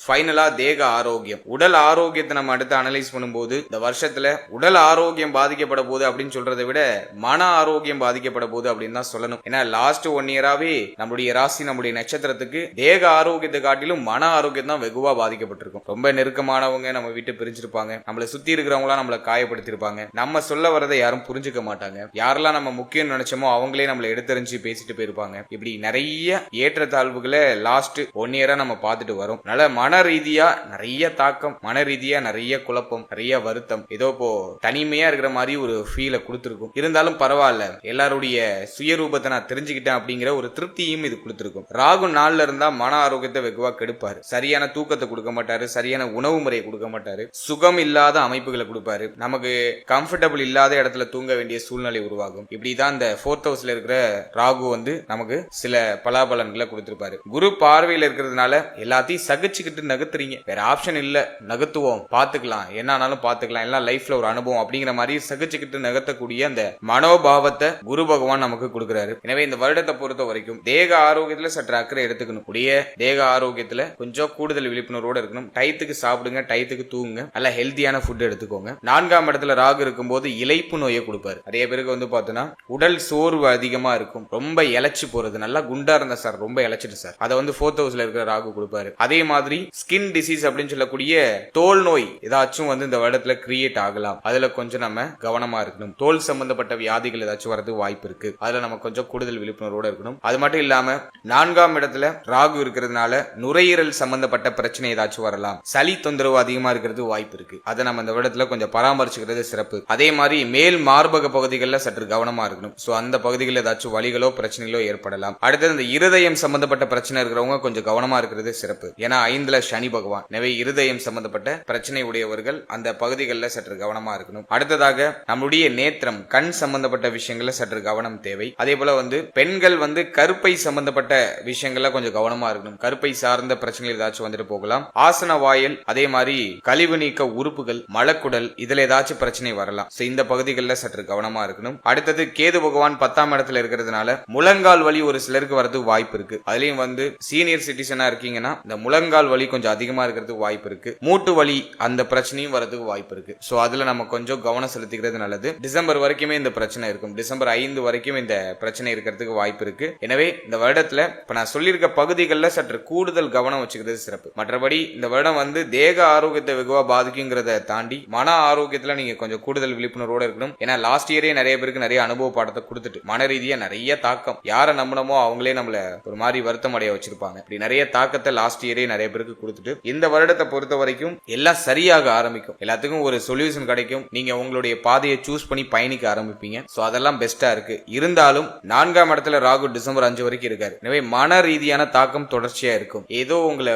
ஃபைனலா தேக ஆரோக்கியம், உடல் ஆரோக்கியத்தை நம்ம அடுத்து அனலைஸ் பண்ணும்போது இந்த வருஷத்துல உடல் ஆரோக்கியம் பாதிக்கப்பட போகுது அப்படின்னு சொல்றதை விட மன ஆரோக்கியம் பாதிக்கப்பட போகுது அப்படின்னு தான் சொல்லணும். ஏன்னா லாஸ்ட் 1 இயராவே நம்மளுடைய ராசி, நம்முடைய நட்சத்திரத்துக்கு தேக ஆரோக்கியத்தை காட்டிலும் மன ஆரோக்கியம் தான் வெகுவா பாதிக்கப்பட்டிருக்கும். ரொம்ப நெருக்கமானவங்க நம்ம வீட்டு பிரிஞ்சிருப்பாங்க. நம்மளை சுத்தி இருக்கிறவங்களா நம்மளை காயப்படுத்திருப்பாங்க. நம்ம சொல்ல வரதை யாரும் புரிஞ்சுக்க மாட்டாங்க. யாரெல்லாம் நம்ம முக்கியம் நினைச்சோமோ அவங்களே நம்மளை எடுத்தறிஞ்சு பேசிட்டு போயிருப்பாங்க. இப்படி நிறைய ஏற்றத்தாழ்வுகளை லாஸ்ட் 1 இயரா நம்ம பார்த்துட்டு வரோம். அதனால மன மன ரீதியா நிறைய தாக்கம், மன ரீதியா நிறைய குழப்பம், நிறைய வருத்தம், ஏதோ இப்போ தனிமையா இருக்கிற மாதிரி ஒரு ஃபீலை கொடுத்துருக்கும். இருந்தாலும் பரவாயில்ல, எல்லாருடைய சுயரூபத்தை நான் தெரிஞ்சுக்கிட்டேன் அப்படிங்கிற ஒரு திருப்தியும் இது கொடுத்துருக்கும். ராகு நாள்ல இருந்தா மன ஆரோக்கியத்தை வெகுவா கெடுப்பாரு. சரியான தூக்கத்தை கொடுக்க மாட்டாரு, சரியான உணவு முறையை கொடுக்க மாட்டாரு, சுகம் இல்லாத அமைப்புகளை கொடுப்பாரு, நமக்கு கம்ஃபர்டபுள் இல்லாத இடத்துல தூங்க வேண்டிய சூழ்நிலை உருவாகும். இப்படிதான் இந்த 4th ஹவுஸ்ல இருக்கிற ராகு நமக்கு சில பலாபலன்களை கொடுத்திருப்பாரு. குரு பார்வையில் இருக்கிறதுனால எல்லாத்தையும் சகிச்சுக்கிட்டு நகர்த்துறீங்க, வேற ஆப்ஷன் இல்ல, நகர்த்துவோம், பாத்துக்கலாம், என்னானாலும் பாத்துக்கலாம், எல்லாம் லைஃப்ல ஒரு அனுபவம் அப்படிங்கிற மாதிரி சகிச்சுக்கிட்டு நகர்த்தக்கூடிய அந்த மனோபாவத்தை குரு பகவான் நமக்கு கொடுக்கிறாரு. எனவே இந்த வருடத்தை பொறுத்த வரைக்கும் தேக ஆரோக்கியத்துல சற்று அக்கறை எடுத்துக்கணும். உடைய தேக ஆரோக்கியத்துல கொஞ்சம் கூடுதல் விழிப்புணர்வோட இருக்கணும். டயத்துக்கு சாப்பிடுங்க, டயத்துக்கு தூங்குங்க, நல்ல ஹெல்த்தியான ஃபுட் எடுத்துக்கோங்க. 4ஆம் இடத்துல ராகு இருக்கும்போது இளைப்பு நோயை கொடுப்பாரு. நிறைய பேருக்கு பார்த்தோன்னா உடல் சோர்வு அதிகமா இருக்கும், ரொம்ப இழைச்சு போறது, நல்லா குண்டா இருந்த சார் ரொம்ப இழைச்சிட்டு சார், அதை 4th ஹவுஸ்ல இருக்கிற ராகு கொடுப்பாரு. அதே மாதிரி ஸ்கின் டிசீஸ் அப்படின்னு சொல்லக்கூடிய தோல் நோய் ஏதாச்சும் இந்த வருடத்துல கிரியேட் ஆகலாம், அதுல கொஞ்சம் நம்ம கவனமா இருக்கணும். தோல் சம்பந்தப்பட்ட வியாதிகள் ஏதாச்சும் வரது வாய்ப்பு இருக்கு, அதுல நம்ம கொஞ்சம் கூடுதல் விழிப்புணர்வோட இருக்கணும். அது மட்டும் இல்லாம 4ஆம் இடத்துல ராகு இருக்கிறதுனால நுரையீரல் சம்பந்தப்பட்ட பிரச்சனை ஏதாச்சும் வரலாம், சளி தொந்தரவு அதிகமா இருக்கிறது வாய்ப்பு இருக்கு, அதை நம்ம இந்த வருடத்துல கொஞ்சம் பராமரிச்சுக்கிறது சிறப்பு. அதே மாதிரி மேல் மார்பக பகுதிகளில் சற்று கவனமா இருக்கணும். சோ அந்த பகுதிகளில் ஏதாச்சும் வலிகளோ பிரச்சனைகளோ ஏற்படலாம். அடுத்தது இந்த இருதயம் சம்பந்தப்பட்ட பிரச்சனை இருக்கிறவங்க கொஞ்சம் கவனமா இருக்கிறது சிறப்பு. ஏன்னா 5ல சனி பகவான், எனவே இருதயம் சம்பந்தப்பட்ட பிரச்சனை உடையவர்கள் அந்த பகுதிகளில் சற்று கவனமா இருக்கணும். அடுத்ததாக நம்முடைய நேத்திரம், கண் சம்பந்தப்பட்ட விஷயங்கள்ல சற்று கவனம் தேவை. அதே போல பெண்கள் கருப்பை சம்பந்தப்பட்ட விஷயங்கள்ல கொஞ்சம் கவனமா இருக்கணும். கருப்பை சார்ந்த பிரச்சனைகள் ஏதாச்சும் வந்துட்டு போகலாம். ஆசன வாயில், அதே மாதிரி கழிவு நீக்க உறுப்புகள், மலக்குடல், இதுல ஏதாச்சும் பிரச்சனை வரலாம். இந்த பகுதிகளில் சற்று கவனமா இருக்கணும். அடுத்தது கேது பகவான் 10ஆம் இடத்துல இருக்கிறதுனால முழங்கால் வலி ஒரு சிலருக்கு வரது வாய்ப்பு இருக்கு. அதுலயும் சீனியர் சிட்டிசனா இருக்கீங்கன்னா இந்த முழங்கால் வலி கொஞ்சம் அதிகமா இருக்கிறதுக்கு வாய்ப்பு இருக்கு. மூட்டு வலி அந்த பிரச்சனையும் வரதுக்கு வாய்ப்பு இருக்கு. சோ அதுல நம்ம கொஞ்சம் கவனம் செலுத்திக்கிறது நல்லது. டிசம்பர் வரைக்குமே இந்த பிரச்சனை இருக்கும். டிசம்பர் 5 வரைக்கும் இந்த பிரச்சனை இருக்கிறதுக்கு வாய்ப்பு இருக்கு. எனவே இந்த வருடத்துல இப்ப நான் சொல்லியிருக்க பகுதிகளில் சற்று கூடுதல் கவனம் வச்சுக்கிறது சிறப்பு. மற்றபடி இந்த வருடம் தேக ஆரோக்கியத்தை வெகுவா பாதிக்குங்கிறத தாண்டி மன ஆரோக்கியத்துல நீங்க கொஞ்சம் கூடுதல் விழிப்புணர்வோட இருக்கணும். ஏன்னா லாஸ்ட் இயரே நிறைய பேருக்கு நிறைய அனுபவ பாடத்தை கொடுத்துட்டு மன ரீதியா நிறைய தாக்கம், யாரை நம்பினமோ அவங்களே நம்மள ஒரு மாதிரி வருத்தம் அடைய வச்சிருப்பாங்க. இப்படி நிறைய தாக்கத்தை லாஸ்ட் இயரே நிறைய பேருக்கு கொடுத்துட்டு இந்த வருடத்தை பொறுத்த வரைக்கும் எல்லாம் சரியாக ஆரம்பிக்கும். எல்லாத்துக்கும் ஒரு சொல்யூஷன் கிடைக்கும். நீங்க உங்களுடைய பாதையை சூஸ் பண்ணி பயணிக்க ஆரம்பிப்பீங்க. சோ அதெல்லாம் பெஸ்டா இருக்கு. இருந்தாலும் 4ஆம் இடத்துல ராகு டிசம்பர் 5 வரைக்கும் இருக்காரு. எனவே மன ரீதியான தாக்கம் தொடர்ச்சியா இருக்கும். ஏதோ உங்களை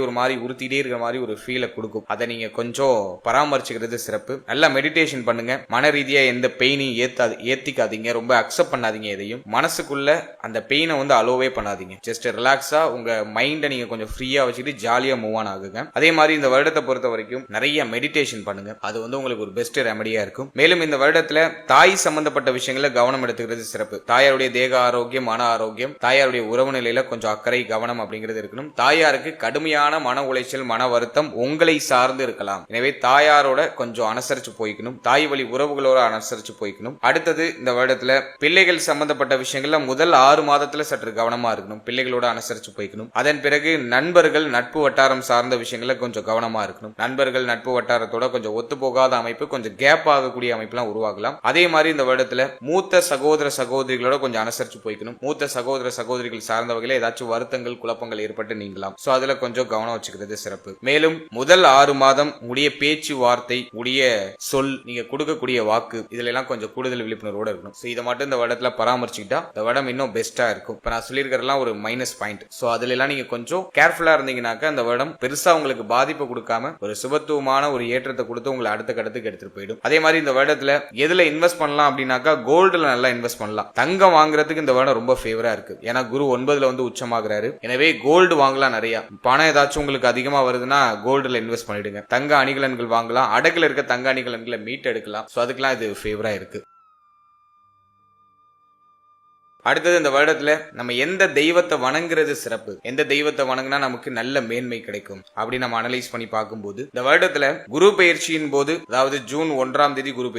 ஒரு மாதிரி உறுத்திட்டே இருக்கிற மாதிரி ஒரு ஃபீலை கொடுக்கும். அதை நீங்க கொஞ்சம் பராமரிச்சுக்கிறது சிறப்பு. நல்லா மெடிடேஷன் பண்ணுங்க. மன ரீதியா எந்த பெயினையும் ஏத்திக்காதீங்க, ரொம்ப அக்செப்ட் பண்ணாதீங்க. எதையும் மனசுக்குள்ள அந்த பெயினை அலோவே பண்ணாதீங்க. ஜஸ்ட் ரிலாக்ஸா உங்க மைண்டை நீங்க கொஞ்சம் ஃப்ரீயா வச்சுட்டு ஜாலியா மூவ் ஆன் ஆகுங்க. அதே மாதிரி இந்த வருடத்தை பொறுத்த வரைக்கும் நிறைய மெடிடேஷன் பண்ணுங்க. அது உங்களுக்கு ஒரு பெஸ்ட் ரெமடியா இருக்கும். மேலும் இந்த வருடத்துல தாய் சம்பந்தப்பட்ட விஷயங்கள கவனம் எடுத்துக்கிறது சிறப்பு. தாயாருடைய தேக ஆரோக்கியம், மன ஆரோக்கியம், தாயாருடைய உறவு நிலையில கொஞ்சம் அக்கறை கவனம் அப்படிங்கிறது இருக்கணும். தாயாருக்கு கடுமையான மன உளைச்சல், மன வருத்தம் உங்களை சார்ந்து இருக்கலாம். எனவே தாயாரோட கொஞ்சம் அனுசரிச்சு போய்க்கணும். தாய் வழி உறவுகளோட அனுசரிச்சு போய்க்கணும். அடுத்தது இந்த வருடத்துல பிள்ளைகள் சம்பந்தப்பட்ட விஷயங்கள்ல முதல் 6 மாதத்துல சற்று கவனமா இருக்கணும். பிள்ளைகளோட அனுசரிச்சு போய்க்கணும். அதன் பிறகு நண்பர்கள், நட்பு வட்டாரம் சார்ந்த விஷயங்கள கொஞ்சம் கவனமா இருக்கணும். நண்பர்கள், நட்பு வட்டாரத்தோட கொஞ்சம் ஒத்து போகாத அமைப்பு, கொஞ்சம் கேப் ஆகக்கூடிய அமைப்புலாம் உருவாகலாம். அதே மாதிரி இந்த வருடத்துல மூத்த சகோதர சகோதரிகளோட கொஞ்சம் அனுசரிச்சு போய்க்கணும். மூத்த சகோதர சகோதரிகள் சார்ந்த வகையில ஏதாச்சும் வருத்தங்கள், குழப்பங்கள் ஏற்பட்டு நீங்கலாம். சோ அதுல கொஞ்சம் கவனம் வச்சுக்கிறது சிறப்பு. மேலும் முதல் 6 மாதம் உடைய பேச்சு வார்த்தை, உடைய சொல், நீங்க கொடுக்கக்கூடிய வாக்கு, இதுல எல்லாம் கொஞ்சம் கூடுதல் விழிப்புணர்வோட இருக்கணும். சோ இதை மட்டும் இந்த வருடத்துல பராமரிச்சுக்கிட்டா இந்த வருடம் இன்னும் பெஸ்டா இருக்கும். இப்ப நான் சொல்லியிருக்கிறதெல்லாம் ஒரு மைனஸ் பாயிண்ட். சோ அதுல எல்லாம் நீங்க கொஞ்சம் கேர்ஃபுல்லா இருந்தீங்கன்னாக்கா அந்த வருடம் பெருசா உங்களுக்கு பாதிப்பு கொடுக்காம ஒரு சுபத்துவமான ஒரு ஏற்றத்தை கொடுத்து உங்களை அடுத்த கடத்துக்கு எடுத்துட்டு போயிடும். அதே மாதிரி இந்த வருடத்துல எதுல இன்வெஸ்ட் பண்ணலாம் அப்படின்னாக்கா கோல்டுல நல்லா இன்வெஸ்ட் பண்ணலாம். தங்கம் வாங்குறதுக்கு இந்த வருடம் ரொம்ப ஃபேவரா இருக்கு. ஏன்னா குரு 9ல உச்சமாகிறாரு. எனவே கோல்டு வாங்கலாம். நிறைய பணம் ஏதாச்சும் உங்களுக்கு அதிகமா வருதுன்னா கோல்டுல இன்வெஸ்ட் பண்ணிடுங்க. தங்க அணிகலன்கள் வாங்கலாம். அடகுல இருக்க தங்க அணிகலன்களை மீட் எடுக்கலாம். சோ அதுக்கெல்லாம் இது ஃபேவரா இருக்கு. அடுத்தது இந்த வருடத்துல நம்ம எந்த தெய்வத்தை வணங்குறது சிறப்பு, எந்த தெய்வத்தை வணங்கினா நமக்கு நல்ல மேன்மை கிடைக்கும் அப்படி நம்ம அனலைஸ் பண்ணி பார்க்கும்போது இந்த வருடத்துல குரு பயிற்சியின் போது, அதாவது ஜூன் 1ஆம் தேதி குரு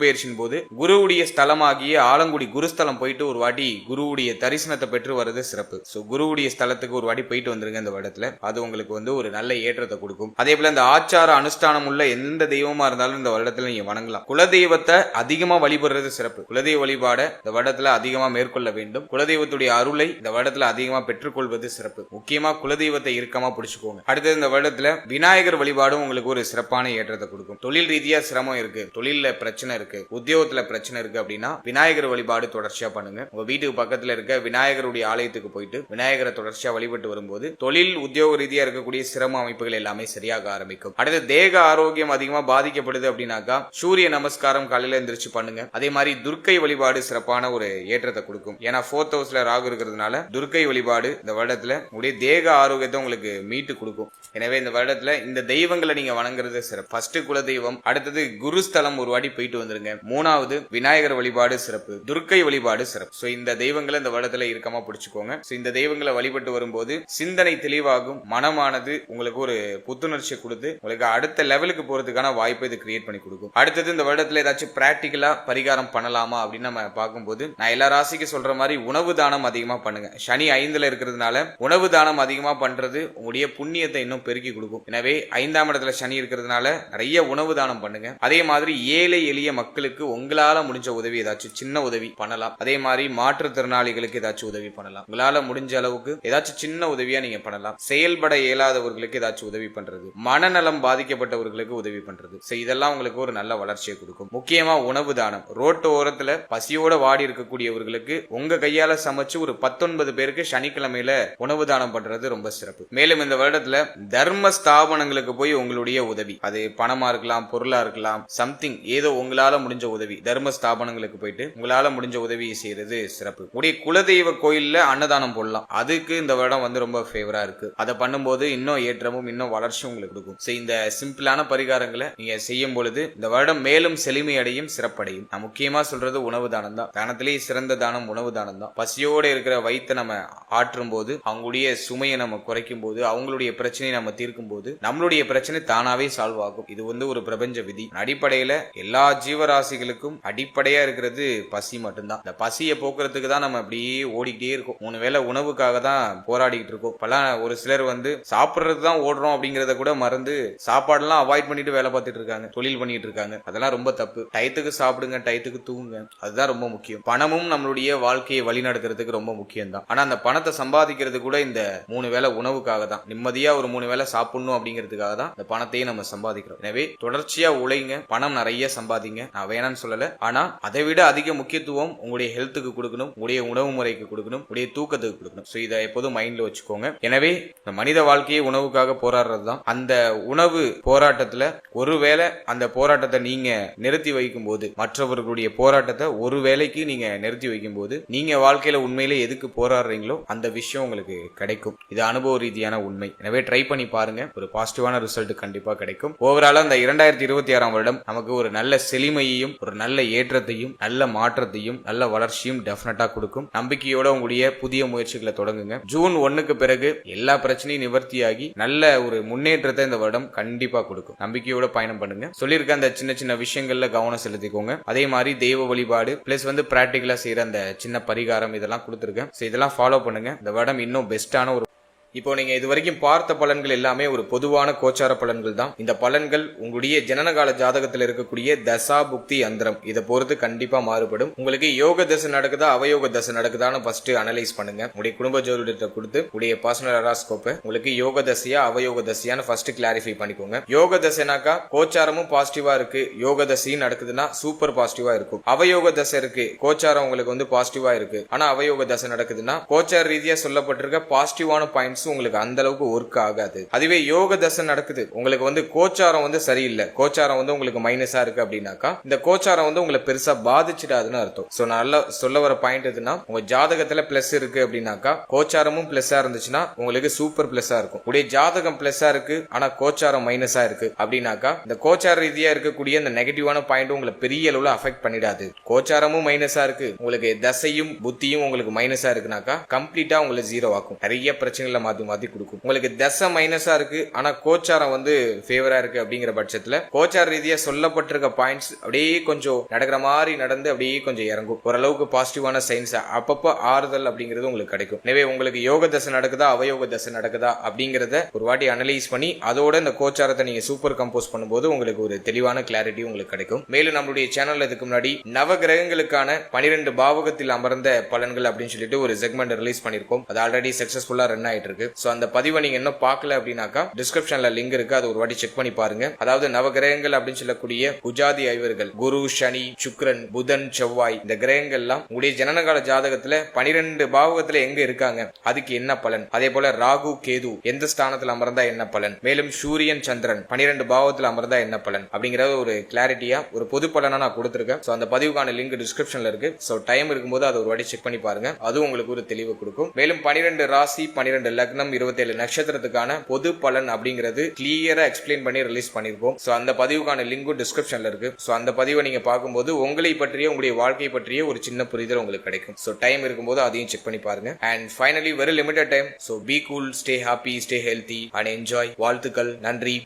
பயிற்சியின் போது குருவுடைய ஸ்தலமாகிய ஆலங்குடி குருஸ்தலம் போயிட்டு ஒரு வாட்டி குருவுடைய தரிசனத்தை பெற்று வர்றது சிறப்பு. சோ குருவுடைய ஸ்தலத்துக்கு ஒரு வாட்டி போயிட்டு வந்துருங்க இந்த வருடத்துல. அது உங்களுக்கு ஒரு நல்ல ஏற்றத்தை கொடுக்கும். அதே போல இந்த ஆச்சார அனுஷ்டானம் உள்ள எந்த தெய்வமா இருந்தாலும் இந்த வருடத்துல நீங்க வணங்கலாம். குலதெய்வத்தை அதிகமா வழிபடுறது சிறப்பு. குலதெய்வ வழிபாட இந்த வருடத்துல அதிகமா மேற்கொள்ள மேற்கொள்ள வேண்டும். குலதெய்வத்துடைய அருளை இந்த வருடத்துல அதிகமா பெற்றுக்கொள்வது சிறப்பு. முக்கியமா குலதெய்வத்தை இறுக்கமா பிடிச்சுக்கோங்க. அடுத்தது இந்த வருடத்துல விநாயகர் வழிபாடும் உங்களுக்கு ஒரு சிறப்பான ஏற்றத்தை கொடுக்கும். தொழில் ரீதியா சிரமம் இருக்கு, தொழில பிரச்சனை இருக்கு, உத்தியோகத்துல பிரச்சனை இருக்கு அப்படின்னா விநாயகர் வழிபாடு தொடர்ச்சியா பண்ணுங்க. உங்க வீட்டுக்கு பக்கத்துல இருக்க விநாயகருடைய ஆலயத்துக்கு போயிட்டு விநாயகரை தொடர்ச்சியா வழிபட்டு வரும்போது தொழில் உத்தியோக ரீதியா இருக்கக்கூடிய சிரம அமைப்புகள் எல்லாமே சரியாக ஆரம்பிக்கும். அடுத்து தேக ஆரோக்கியம் அதிகமா பாதிக்கப்படுது அப்படின்னாக்கா சூரிய நமஸ்காரம் காலையில எந்திரிச்சு பண்ணுங்க. அதே மாதிரி துர்க்கை வழிபாடு சிறப்பான ஒரு ஏற்றத்தை கொடுக்கும். ஏன்னா 4th ஹவுஸ்ல ராகு இருக்கிறதுனால துர்க்கை வழிபாடு இந்த வருடத்துல உங்களுடைய தேக ஆரோக்கியத்தை உங்களுக்கு மீட்டு கொடுக்கும். எனவே இந்த வருடத்துல இந்த தெய்வங்களை நீங்க வணங்குறது சிறப்பு. ஃபர்ஸ்ட் குல தெய்வம், அடுத்தது குருஸ்தலம் ஒரு வாட்டி போயிட்டு வந்துருங்க. 3வது விநாயகர் வழிபாடு சிறப்பு, துர்க்கை வழிபாடு சிறப்பு. சோ இந்த தெய்வங்களை இந்த வருடத்துல இறுக்கமா பிடிச்சுக்கோங்க. சோ இந்த தெய்வங்களை வழிபட்டு வரும்போது சிந்தனை தெளிவாகும், மனமானது உங்களுக்கு ஒரு புத்துணர்ச்சி கொடுத்து உங்களுக்கு அடுத்த லெவலுக்கு போறதுக்கான வாய்ப்பை இது கிரியேட் பண்ணி கொடுக்கும். அடுத்தது இந்த வருடத்துல ஏதாச்சும் பிராக்டிகலா பரிகாரம் பண்ணலாமா அப்படின்னு நம்ம பார்க்கும்போது நான் எல்லா ராசிக்கு சொல்ற மாதிரி உணவு தானம் அதிகமா பண்ணுங்க. சனி 5ல இருக்கிறதுனால உணவு தானம் அதிகமா பண்றது உங்களுடைய புண்ணியத்தை இன்னும் பெருக்கி கொடுக்கும். எனவே 5ஆம் இடத்துல சனி இருக்கிறதுனால நிறைய உணவு தானம் பண்ணுங்க. அதே மாதிரி ஏழை எளிய மக்களுக்கு உங்களால முடிஞ்ச உதவி ஏதாச்சும் சின்ன உதவி பண்ணலாம். அதே மாதிரி மாற்றுத்திறனாளிகளுக்கு ஏதாச்சும் உதவி பண்ணலாம். உங்களால முடிஞ்ச அளவுக்கு ஏதாச்சும் சின்ன உதவியா நீங்க பண்ணலாம். செயல்பட இயலாதவர்களுக்கு ஏதாச்சும் உதவி பண்றது, மனநலம் பாதிக்கப்பட்டவர்களுக்கு உதவி பண்றது, இதெல்லாம் உங்களுக்கு ஒரு நல்ல வளர்ச்சியை கொடுக்கும். முக்கியமா உணவு தானம். ரோட்டு ஓரத்துல பசியோட வாடி இருக்கக்கூடியவர்களுக்கு உங்க கையால சமைச்சு ஒரு 19 பேருக்கு சனிக்கிழமையில உணவு தானம் பண்றது ரொம்ப சிறப்பு. மேலும் இந்த வருடத்துல தர்ம ஸ்தாபனங்களுக்கு போய் உங்களுடைய உதவி, அது பணமா இருக்கலாம், பொருளா இருக்கலாம், சம்திங் ஏதோ உங்களால முடிஞ்ச உதவி தர்ம ஸ்தாபனங்களுக்கு போயிட்டு உங்களால முடிஞ்ச உதவியை செய்யறது சிறப்பு. உடைய குலதெய்வ கோயில்ல அன்னதானம் போடலாம். அதுக்கு இந்த வருடம் வந்து ரொம்ப ஃபேவரா இருக்கு. அதை பண்ணும்போது இன்னும் ஏற்றமும் இன்னும் வளர்ச்சியும் உங்களுக்கு கொடுக்கும். இந்த சிம்பிளான பரிகாரங்களை நீங்க செய்யும் பொழுது இந்த வருடம் மேலும் செழுமை அடையும், சிறப்படையும். நான் முக்கியமா சொல்றது உணவு தானம் தான். தானத்திலேயே சிறந்த தானம் உணவு தானம் தான். பசியோட இருக்கிற வயிற்றை நம்ம ஆற்றும் போது, அவங்களுடைய சுமையை நம்ம குறைக்கும் போது, அவங்களுடைய பிரச்சனையை நம்ம தீர்க்கும் போது நம்மளுடைய பிரச்சனை தானாவே சால்வ் ஆகும். இது வந்து ஒரு பிரபஞ்ச விதி. அடிப்படையில எல்லா ஜீவராசிகளுக்கும் அடிப்படையா இருக்கிறது பசி மட்டும்தான். இந்த பசியை போக்குறதுக்கு தான் நம்ம அப்படியே ஓடிக்கிட்டே இருக்கோம். 3 வேளை உணவுக்காக தான் போராடிக்கிட்டு இருக்கோம். இப்பெல்லாம் ஒரு சிலர் வந்து சாப்பிடுறது தான் ஓடுறோம் அப்படிங்கறத கூட மறந்து சாப்பாடுலாம் அவாய்ட் பண்ணிட்டு வேலை பார்த்துட்டு இருக்காங்க, தொழில் பண்ணிட்டு இருக்காங்க. அதெல்லாம் ரொம்ப தப்பு. டயத்துக்கு சாப்பிடுங்க, டயத்துக்கு தூங்குங்க, அதுதான் ரொம்ப முக்கியம். பணமும் நம்மளுடைய வாழ்க்கையை வழிநடத்துறதுக்கு ரொம்ப முக்கியம் தான். ஆனா அந்த பணத்தை சம்பாதிக்கிறது கூட இந்த 3 வேளை உணவுக்காக தான். நிம்மதியா ஒரு 3 வேளை சாப்பிடணும் அப்படிங்கிறதுக்காக தான் இந்த பணத்தையே நம்ம சம்பாதிக்கிறோம். எனவே தொடர்ச்சியா உழைங்க, பணம் நிறைய சம்பாதிங்க, நான் வேணான்னு சொல்லல. ஆனா அதை விட அதிக முக்கியத்துவம் உங்களுடைய ஹெல்த்துக்கு கொடுக்கணும், உங்களுடைய உணவு முறைக்கு கொடுக்கணும், உங்களுடைய தூக்கத்துக்கு கொடுக்கணும். இதை எப்போதும் மைண்ட்ல வச்சுக்கோங்க. எனவே இந்த மனித வாழ்க்கையை உணவுக்காக போராடுறது தான். அந்த உணவு போராட்டத்துல ஒருவேளை அந்த போராட்டத்தை நீங்க நிறுத்தி வைக்கும் போது, மற்றவர்களுடைய போராட்டத்தை ஒரு வேளைக்கு நீங்க நிறுத்தி வைக்கும் போது, நீங்க வாழ்க்கையில உண்மையிலே எதுக்கு போராடுறீங்களோ அந்த விஷயம் உங்களுக்கு கிடைக்கும். இது அனுபவ ரீதியான உண்மை. எனவே ட்ரை பண்ணி பாருங்க, ஒரு பாசிட்டிவான ரிசல்ட் கண்டிப்பா கிடைக்கும். ஓவராலா இந்த 2026ஆம் வருடம் நமக்கு ஒரு நல்ல செழுமையையும், ஒரு நல்ல ஏற்றத்தையும், நல்ல மாற்றத்தையும், நல்ல வளர்ச்சியும் டெஃபினட்டா கொடுக்கும். நம்பிக்கையோட உங்களுடைய புதிய முயற்சிகளை தொடங்குங்க. ஜூன் 1க்கு பிறகு எல்லா பிரச்சனையும் நிவர்த்தியாகி நல்ல ஒரு முன்னேற்றத்தை இந்த வருடம் கண்டிப்பா கொடுக்கும். நம்பிக்கையோட பயணம் பண்ணுங்க. சொல்லியிருக்க அந்த சின்ன சின்ன விஷயங்கள்ல கவனம் செலுத்திக்கோங்க. அதே மாதிரி தெய்வ வழிபாடு பிளஸ் வந்து பிராக்டிகலா செய்யற அந்த சின்ன பரிகாரம் இதெல்லாம் கொடுத்துருக்கேன். இதெல்லாம் ஃபாலோ பண்ணுங்க. இந்த வருடம் இன்னும் பெஸ்டான ஒரு இப்போ நீங்க இதுவரைக்கும் பார்த்த பலன்கள் எல்லாமே ஒரு பொதுவான கோச்சார பலன்கள் தான். இந்த பலன்கள் உங்களுடைய ஜனனகால ஜாதகத்தில் இருக்கக்கூடிய தசா புக்தி அந்தரம் இதை பொறுத்து கண்டிப்பா மாறுபடும். உங்களுக்கு யோக தசை நடக்குதா அவயோக தசை நடக்குதான்னு ஃபர்ஸ்ட் அனலைஸ் பண்ணுங்க. உங்களுடைய குடும்ப ஜோதிடத்தை கொடுத்து உங்களுடைய பர்சனல் ஹராஸ்கோப்பை உங்களுக்கு யோக தசையா அவயோக தசையான்னு ஃபர்ஸ்ட் கிளாரிஃபை பண்ணிக்கோங்க. யோக தசைனாக்கா கோச்சாரமும் பாசிட்டிவா இருக்கு, யோக தசையும் நடக்குதுன்னா சூப்பர் பாசிட்டிவா இருக்கும். அவயோக தசை இருக்கு, கோச்சாரம் உங்களுக்கு வந்து பாசிட்டிவா இருக்கு, ஆனா அவயோக தசை நடக்குதுன்னா கோச்சார ரீதியா சொல்லப்பட்டிருக்க பாசிட்டிவான பாயிண்ட்ஸ் உங்களுக்கு அந்த அளவுக்கு ஒர்க் ஆகாது. அதுவே யோக தசை நடக்குது, உங்களுக்கு வந்து கோச்சாரம் வந்து சரியில்லை, கோச்சாரம் வந்து உங்களுக்கு மைனஸா இருக்கு அப்படின்னாக்கா இந்த கோச்சாரம் வந்து உங்களை பெருசா பாதிச்சிடாதுன்னு அர்த்தம். சோ நல்லா சொல்ல வர பாயிண்ட் எதுனா, உங்க ஜாதகத்துல பிளஸ் இருக்கு அப்படின்னாக்கா கோச்சாரமும் பிளஸ்ஸா இருந்துச்சுன்னா உங்களுக்கு சூப்பர் பிளஸ்ஸா இருக்கும். உடைய ஜாதகம் பிளஸ்ஸா இருக்கு ஆனா கோச்சாரம் மைனஸா இருக்கு அப்படின்னாக்கா இந்த கோச்சார ரீதியா இருக்கக்கூடிய இந்த நெகட்டிவான பாயிண்ட் உங்களை பெரிய அளவுல அஃபெக்ட் பண்ணிடாது. கோச்சாரமும் மைனஸா இருக்கு, உங்களுக்கு தசையும் புத்தியும் உங்களுக்கு மைனஸா இருக்குனாக்கா கம்ப்ளீட்டா உங்களை ஜீரோ ஆக்கும். நிறைய பிரச்சனைகளை மாத்தி மாத்தி கொடுக்கும். உங்களுக்கு தசை மைனஸா இருக்கு ஆனா கோச்சாரம் வந்து ஃபேவரா இருக்கு அப்படிங்கிற பட்சத்துல கோச்சார ரீதியா சொல்லப்பட்டிருக்க பாயிண்ட்ஸ் அப்படியே கொஞ்சம் நடக்கிற மாதிரி நடந்து அப்படியே கொஞ்சம் இறங்கும். ஓரளவுக்கு பாசிட்டிவான சைன்ஸ் அப்பப்போ ஆறுதல் அப்படிங்கிறது உங்களுக்கு கிடைக்கும். எனவே உங்களுக்கு யோக தசை நடக்குதா அவயோக தசை நடக்குதா அப்படிங்கறத ஒரு வாட்டி அனலைஸ் பண்ணி அதோட இந்த கோச்சாரத்தை நீங்க சூப்பர் கம்போஸ் பண்ணும்போது உங்களுக்கு ஒரு தெளிவான கிளாரிட்டி உங்களுக்கு கிடைக்கும். மேலும் நம்மளுடைய சேனல்ல இதுக்கு முன்னாடி நவ கிரகங்களுக்கான 12 பாவகத்தில் அமர்ந்த பலன்கள் அப்படின்னு சொல்லிட்டு ஒரு செக்மெண்ட் ரிலீஸ் பண்ணிருக்கோம். அது ஆல்ரெடி சக்சஸ்ஃபுல்லா ரன் ஆயிட்டு இருக்கு. சோ அந்த பதிவை நீங்க இன்னும் பார்க்கல அப்படின்னாக்கா டிஸ்கிரிப்ஷன்ல லிங்க் இருக்கு, அது ஒரு வாட்டி செக் பண்ணி பாருங்க. அதாவது நவ கிரகங்கள் அப்படின்னு சொல்லக்கூடிய புஜாதி ஐவர்கள் குரு, சனி, சுக்கிரன், புதன், செவ்வாய் இந்த கிரகங்கள் எல்லாம் உங்களுடைய ஜனனகால ஜாதகத்துல 12 பாவகத்துல எங்க இருக்காங்க அதுக்கு என்ன பலன், அதே போல ராகு, கேது எந்த ஸ்தானத்தில் அமர்ந்தா என்ன பலன், மேலும் சூரியன், சந்திரன் 12 பாவத்தில் அமர்ந்தா என்ன பலன் அப்படிங்கறது ஒரு கிளாரிட்டியா ஒரு பொது பலனா நான் கொடுத்திருக்கேன். சோ அந்த பதிவுக்கான லிங்க் டிஸ்கிரிப்ஷன்ல இருக்கு. சோ டைம் இருக்கும்போது அதை ஒரு வாட்டி செக் பண்ணி பாருங்க, அதுவும் உங்களுக்கு ஒரு தெளிவு கொடுக்கும். மேலும் 12 ராசி, 12 லக்னம், 27 நட்சத்திரத்துக்கான பொது பலன் அப்படிங்கிறது கிளியரா எக்ஸ்பிளைன் பண்ணி ரிலீஸ் பண்ணிருக்கோம். சோ அந்த பதிவுக்கான லிங்கும் டிஸ்கிரிப்ஷன்ல இருக்கு. சோ அந்த பதிவை நீங்க பார்க்கும்போது உங்களை பற்றிய உங்களுடைய வாழ்க்கை பற்றிய ஒரு சின்ன புரிதல் உங்களுக்கு கிடைக்கும். சோ டைம் இருக்கும்போது அதையும் செக் பண்ணி பாருங்க. And finally very limited time, so be cool, stay happy, stay healthy and enjoy. வாழ்த்துக்கள், நன்றி.